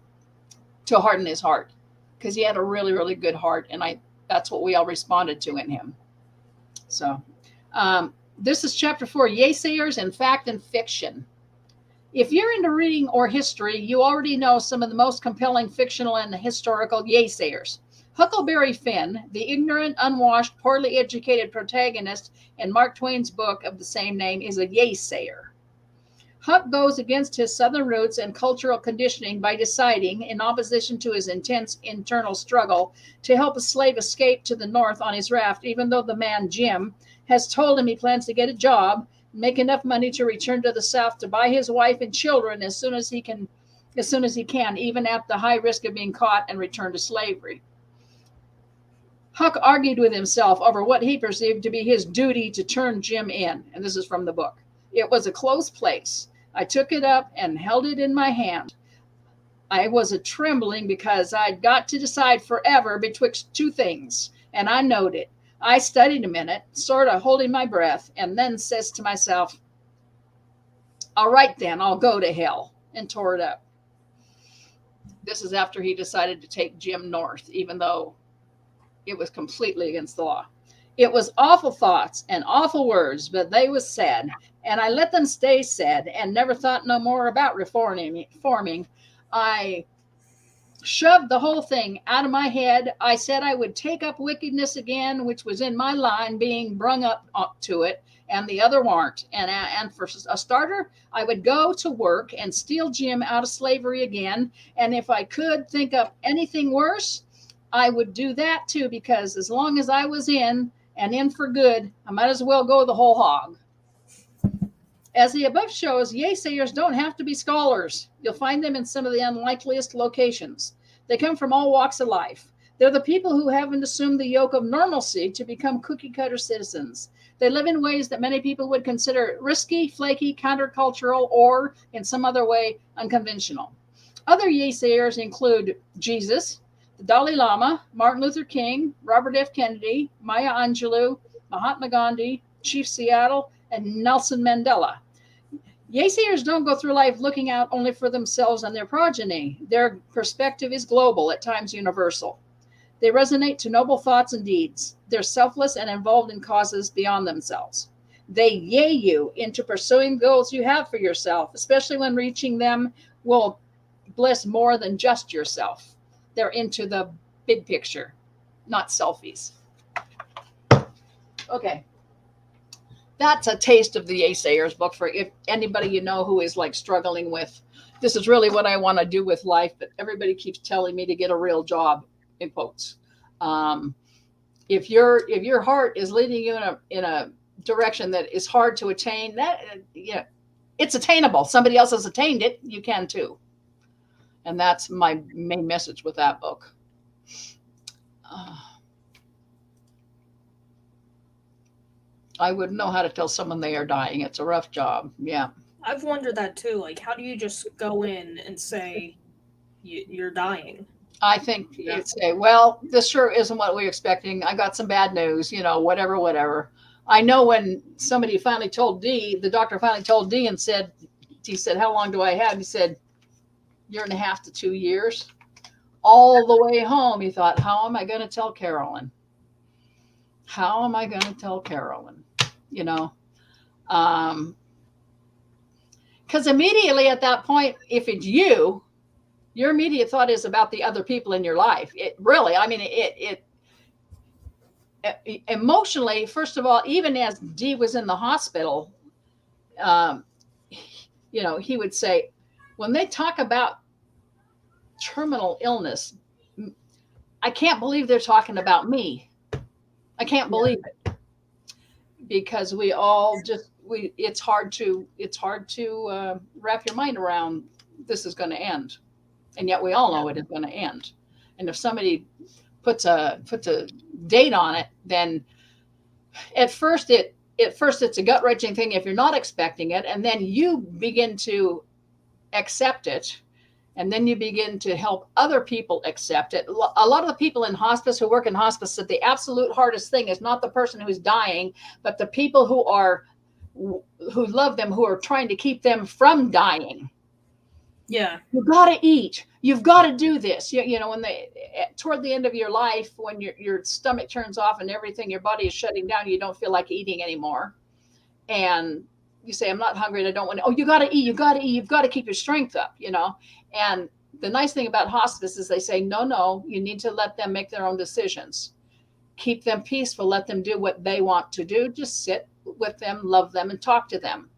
to harden his heart, because he had a really, really good heart. And that's what we all responded to in him. So This is chapter 4, Yaysayers in Fact and Fiction. If you're into reading or history, you already know some of the most compelling fictional and historical yaysayers. Huckleberry Finn, the ignorant, unwashed, poorly educated protagonist in Mark Twain's book of the same name, is a yaysayer. Huck goes against his Southern roots and cultural conditioning by deciding, in opposition to his intense internal struggle, to help a slave escape to the north on his raft, even though the man, Jim, has told him he plans to get a job, make enough money to return to the South to buy his wife and children as soon as he can, even at the high risk of being caught and returned to slavery. Huck argued with himself over what he perceived to be his duty to turn Jim in, and this is from the book. It was a close place. I took it up and held it in my hand. I was a trembling because I'd got to decide forever betwixt two things, and I knowed it. I studied a minute, sort of holding my breath, and then says to myself, all right then, I'll go to hell, and tore it up. This is after he decided to take Jim north, even though it was completely against the law. It was awful thoughts and awful words, but they was said, and I let them stay said and never thought no more about reforming. I shoved the whole thing out of my head. I said I would take up wickedness again, which was in my line, being brung up to it, and the other weren't. And for a starter, I would go to work and steal Jim out of slavery again. And if I could think up anything worse, I would do that too, because as long as I was in, and in for good, I might as well go the whole hog. As the above shows, yaysayers don't have to be scholars. You'll find them in some of the unlikeliest locations. They come from all walks of life. They're the people who haven't assumed the yoke of normalcy to become cookie-cutter citizens. They live in ways that many people would consider risky, flaky, countercultural, or, in some other way, unconventional. Other yaysayers include Jesus, the Dalai Lama, Martin Luther King, Robert F. Kennedy, Maya Angelou, Mahatma Gandhi, Chief Seattle, and Nelson Mandela. Yaysayers don't go through life looking out only for themselves and their progeny. Their perspective is global, at times universal. They resonate to noble thoughts and deeds. They're selfless and involved in causes beyond themselves. They yay you into pursuing goals you have for yourself, especially when reaching them will bless more than just yourself. They're into the big picture, not selfies. Okay. That's a taste of the Yaysayers book for if anybody you know who is like struggling with, this is really what I want to do with life, but everybody keeps telling me to get a real job, in quotes. If your heart is leading you in a direction that is hard to attain, that it's attainable. Somebody else has attained it, you can too. And that's my main message with that book. I wouldn't know how to tell someone they are dying. It's a rough job. Yeah. I've wondered that too. Like, how do you just go in and say you're dying? I think you'd say, well, this sure isn't what we were expecting. I got some bad news, whatever. I know when somebody finally told Dee, the doctor finally told Dee and he said, how long do I have? He said, 1.5 to 2 years. All the way home, he thought, how am I going to tell Carolyn? How am I going to tell Carolyn? Because immediately at that point, if it's you, your immediate thought is about the other people in your life. It really, it emotionally, first of all, even as Dee was in the hospital, he would say, when they talk about terminal illness, I can't believe they're talking about me. I can't believe it, because we all it's hard to wrap your mind around this is going to end. And yet we all know it is going to end. And if somebody puts a date on it, then at first it's a gut-wrenching thing if you're not expecting it, and then you begin to accept it, and then you begin to help other people accept it. A lot of the people in hospice who work in hospice said the absolute hardest thing is not the person who's dying, but the people who love them, who are trying to keep them from dying. Yeah. You've got to eat. You've got to do this. When toward the end of your life, when your stomach turns off and everything, your body is shutting down, you don't feel like eating anymore. and you say, I'm not hungry and I don't want to, oh, you got to eat, you got to eat, you've got to keep your strength up, And the nice thing about hospice is they say, no, you need to let them make their own decisions. Keep them peaceful, let them do what they want to do. Just sit with them, love them, and talk to them.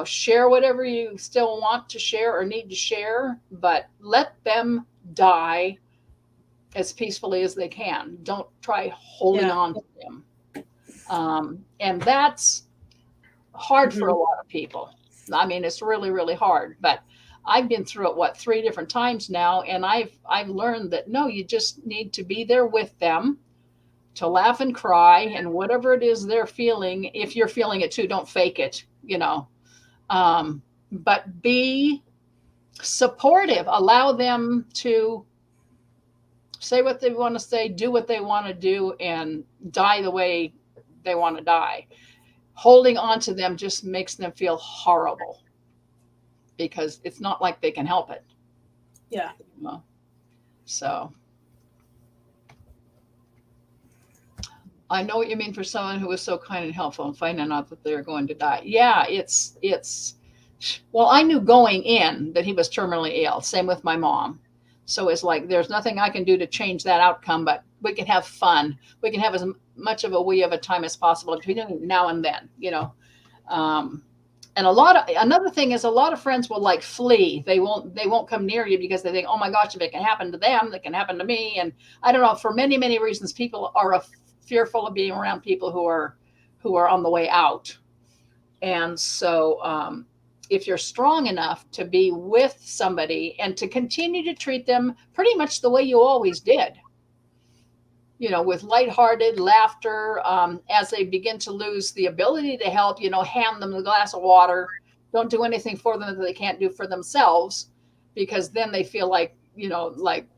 Share whatever you still want to share or need to share, but let them die as peacefully as they can. Don't try holding on to them. And that's hard for a lot of people. I mean, it's really, really hard, but I've been through it, 3 different times now. And I've learned that, no, you just need to be there with them to laugh and cry and whatever it is they're feeling. If you're feeling it too, don't fake it, but be supportive, allow them to say what they want to say, do what they want to do, and die the way they want to die. Holding on to them just makes them feel horrible because it's not like they can help it. Yeah. So I know what you mean for someone who was so kind and helpful and finding out that they're going to die. Yeah, well, I knew going in that he was terminally ill. Same with my mom. So it's like, there's nothing I can do to change that outcome, but we can have fun. We can have as much of a time as possible between now and then, and another thing is a lot of friends will like flee. They won't come near you because they think, oh my gosh, if it can happen to them, it can happen to me. And I don't know, for many, many reasons, people are fearful of being around people who are on the way out. And so, if you're strong enough to be with somebody and to continue to treat them pretty much the way you always did, with lighthearted laughter, as they begin to lose the ability to help, hand them a glass of water. Don't do anything for them that they can't do for themselves, because then they feel like, like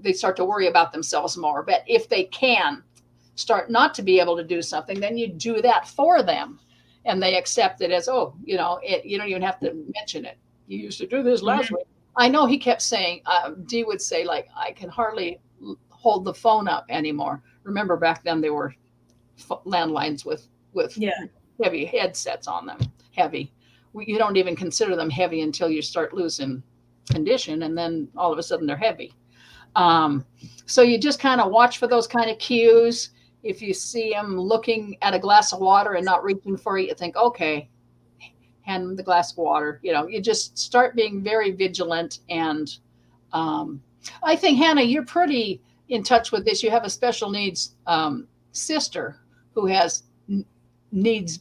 they start to worry about themselves more. But if they can start not to be able to do something, then you do that for them. And they accept it as, you don't even have to mention it. You used to do this last week. I know he kept saying, Dee would say, like, I can hardly hold the phone up anymore. Remember back then they were landlines with heavy headsets on them. Heavy. You don't even consider them heavy until you start losing condition, and then all of a sudden they're heavy. So you just kind of watch for those kind of cues. If you see them looking at a glass of water and not reaching for it, you think, okay, hand them the glass of water. You just start being very vigilant. And I think, Hannah, you're pretty in touch with this. You have a special needs sister who has needs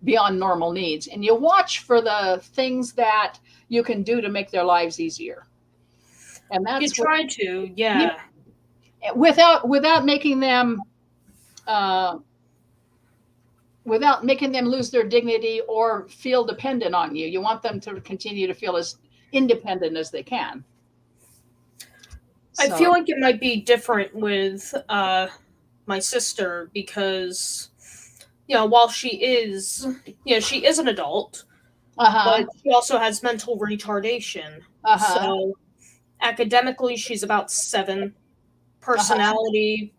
beyond normal needs. And you watch for the things that you can do to make their lives easier. And that's you try to, yeah. Without making them lose their dignity or feel dependent on you. You want them to continue to feel as independent as they can. I feel like it might be different with my sister because, while she is an adult, but she also has mental retardation. So academically, she's about 7. Personality,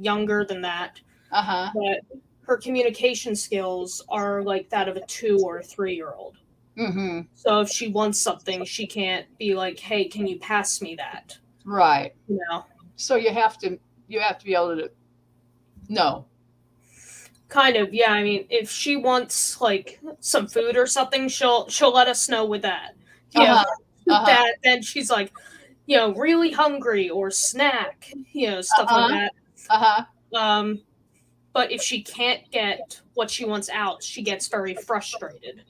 younger than that. But her communication skills are like that of a 2 or 3-year-old. Mm-hmm. So if she wants something, she can't be like, "Hey, can you pass me that?" Right. So you have to be able to know. Kind of, yeah. I mean, if she wants like some food or something, she'll let us know with that. That then she's like, really hungry or snack, stuff like that. But if she can't get what she wants out, she gets very frustrated.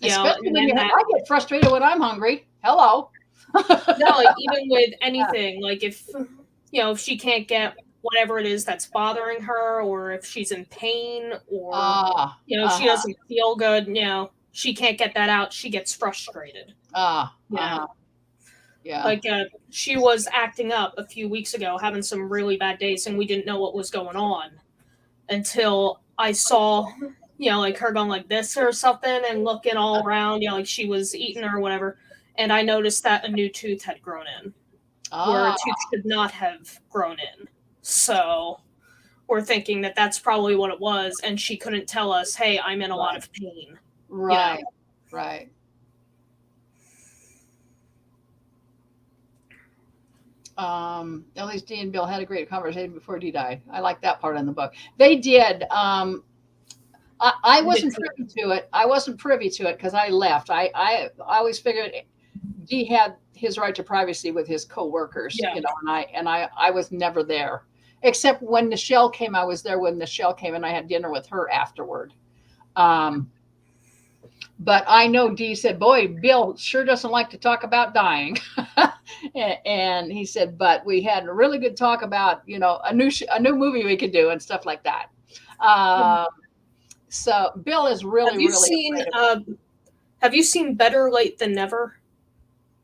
Especially when I get frustrated when I'm hungry. Hello. No, like even with anything, like if she can't get whatever it is that's bothering her, or if she's in pain, or she doesn't feel good, she can't get that out, she gets frustrated. Yeah. Like she was acting up a few weeks ago, having some really bad days, and we didn't know what was going on until I saw, like her going like this or something and looking all around, like she was eating or whatever. And I noticed that a new tooth had grown in where a tooth should not have grown in. So we're thinking that that's probably what it was, and she couldn't tell us, hey, I'm in a lot of pain. Right, right. At least Dee and Bill had a great conversation before Dee died. I like that part in the book. They did. I wasn't privy to it. I wasn't privy to it because I left. I always figured Dee had his right to privacy with his co-workers, you know, and I was never there. Except when Nichelle came, I was there when Nichelle came, and I had dinner with her afterward. But I know Dee said, boy, Bill sure doesn't like to talk about dying. And he said, but we had a really good talk about, you know, a new movie we could do and stuff like that. So Bill is really, have you seen Better Late Than Never?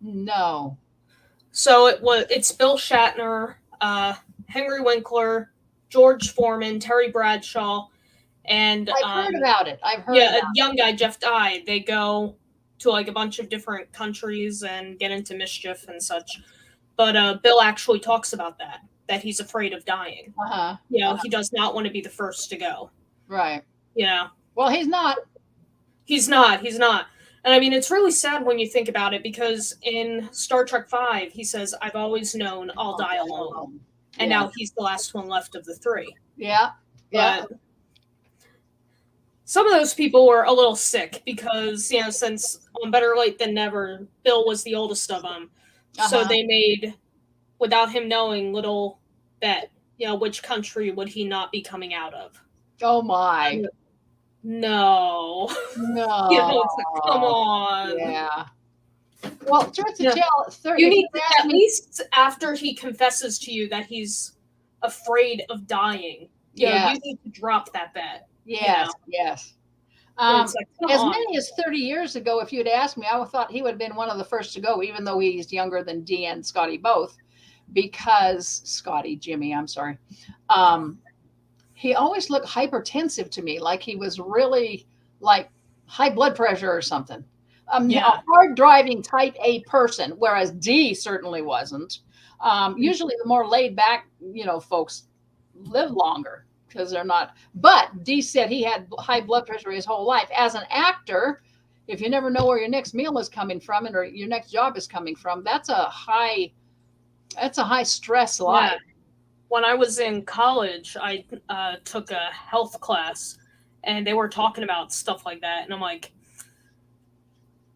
No. So it's Bill Shatner, Henry Winkler, George Foreman, Terry Bradshaw, and I've heard about it. I've heard a young guy, Jeff Dye. They go to like a bunch of different countries and get into mischief and such. But Bill actually talks about that he's afraid of dying. You know, he does not want to be the first to go. Right. Yeah. Well, he's not. He's not. And I mean, it's really sad when you think about it, because in Star Trek V, he says, I've always known I'll die alone. And now he's the last one left of the three. Yeah. Yeah. But some of those people were a little sick because, you know, since on Better Late Than Never, Bill was the oldest of them. So they made, without him knowing, little bet, you know, which country would he not be coming out of. Oh, my. No. You know, it's like, come on. Yeah. Well, truth to tell, you need to, at least after he confesses to you that he's afraid of dying, you know, you need to drop that bet. Yes, you know? yes. Like, as many as 30 years ago, if you'd asked me, I would have thought he would have been one of the first to go, even though he's younger than Dee and Scotty both, because Jimmy, I'm sorry. He always looked hypertensive to me, like he was really like high blood pressure or something. A hard driving type A person, whereas Dee certainly wasn't. Usually the more laid back, you know, folks live longer because they're not. But Dee said he had high blood pressure his whole life. As an actor, if you never know where your next meal is coming from or your next job is coming from, that's a high stress life. Yeah. When I was in college, I took a health class, and they were talking about stuff like that, and I'm like,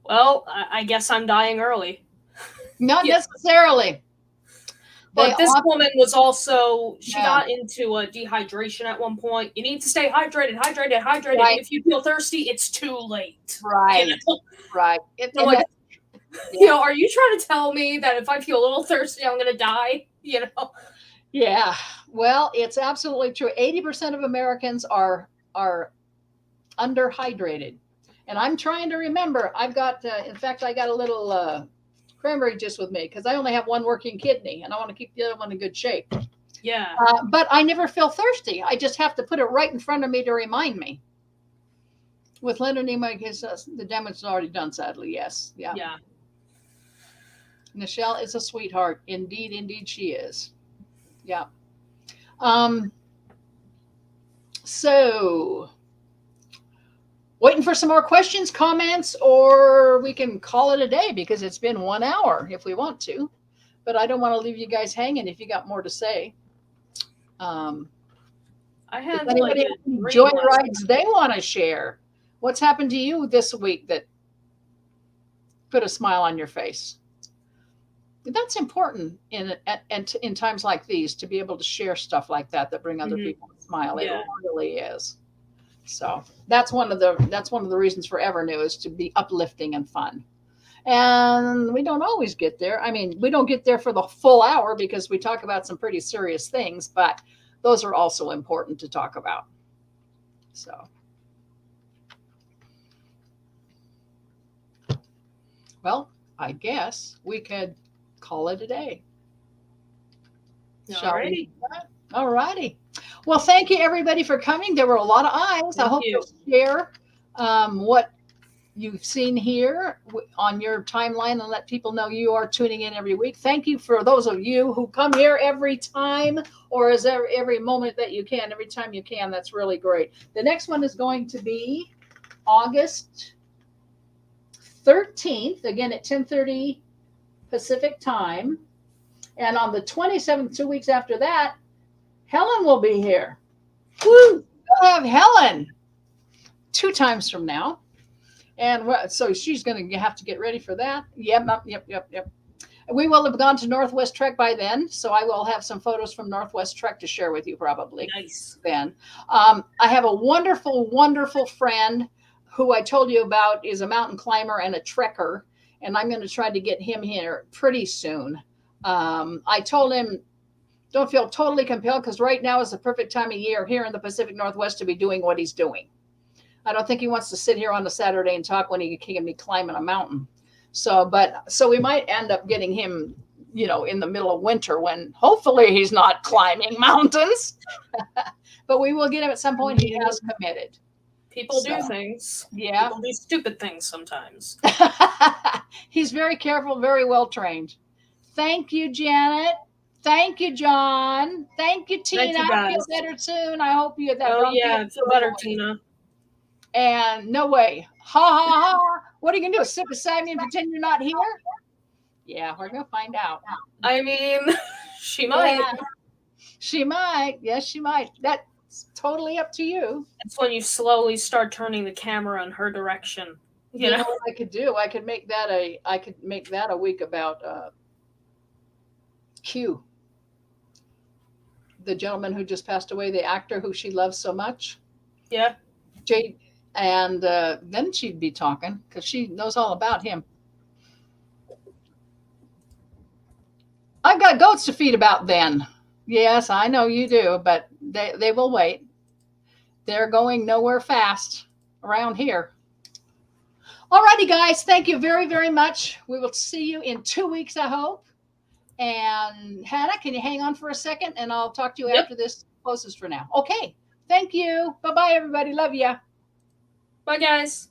well, I guess I'm dying early. Not necessarily. But this woman was also, she got into a dehydration at one point. You need to stay hydrated. Right. If you feel thirsty, it's too late. Right. You know? Right. You know, are you trying to tell me that if I feel a little thirsty, I'm going to die? You know? Yeah. Well, it's absolutely true. 80% of Americans are underhydrated. And I'm trying to remember, I've got, in fact, I got a little cranberry juice with me because I only have one working kidney and I want to keep the other one in good shape. Yeah. But I never feel thirsty. I just have to put it right in front of me to remind me. With Leonard Nimoy, the damage is already done, sadly. Yes. Yeah. Yeah. Nichelle is a sweetheart. Indeed she is. Yeah. So waiting for some more questions, comments, or we can call it a day because it's been 1 hour if we want to, but I don't want to leave you guys hanging if you got more to say. I had anybody joy rides they want to share. What's happened to you this week that put a smile on your face? That's important in times like these to be able to share stuff like that bring other people a smile. It really is. So that's one of the reasons for Evernew is to be uplifting and fun. And we don't always get there. I mean, we don't get there for the full hour because we talk about some pretty serious things, but those are also important to talk about. So. Well, I guess we could call it a day. All righty. Well, thank you everybody for coming. There were a lot of eyes. I hope you'll share what you've seen here on your timeline and let people know you are tuning in every week. Thank you for those of you who come here every time, or as every moment that you can, every time you can. That's really great. The next one is going to be August 13th, again at 10:30 Pacific time. And on the 27th, 2 weeks after that, Helen will be here. Woo! We'll have Helen 2 times from now. And so she's going to have to get ready for that. Yep. We will have gone to Northwest Trek by then, so I will have some photos from Northwest Trek to share with you probably. Nice. Then. I have a wonderful, wonderful friend who I told you about is a mountain climber and a trekker, and I'm going to try to get him here pretty soon. I told him, don't feel totally compelled because right now is the perfect time of year here in the Pacific Northwest to be doing what he's doing. I don't think he wants to sit here on a Saturday and talk when he can be climbing a mountain. So we might end up getting him, in the middle of winter when hopefully he's not climbing mountains. But we will get him at some point. He has committed. People do things. Yeah. People do stupid things sometimes. He's very careful, very well trained. Thank you, Janet. Thank you, John. Thank you, Tina. Thank you, feel better soon. I hope you that. Oh yeah, feel better, Tina. And no way. Ha ha ha. What are you gonna do? Sit beside me and pretend you're not here? Yeah, we're gonna find out. I mean, she might. Yeah, she might. Yes, she might. That's totally up to you. That's when you slowly start turning the camera in her direction. You know what I could do? I could make that a week about Q. The gentleman who just passed away, the actor who she loves so much. Yeah. Jade. And then she'd be talking because she knows all about him. I've got goats to feed about then. Yes, I know you do, but they will wait. They're going nowhere fast around here. All righty, guys. Thank you very, very much. We will see you in 2 weeks, I hope. And Hannah, can you hang on for a second? And I'll talk to you after this closes for now. Okay. Thank you. Bye-bye, everybody. Love ya. Bye, guys.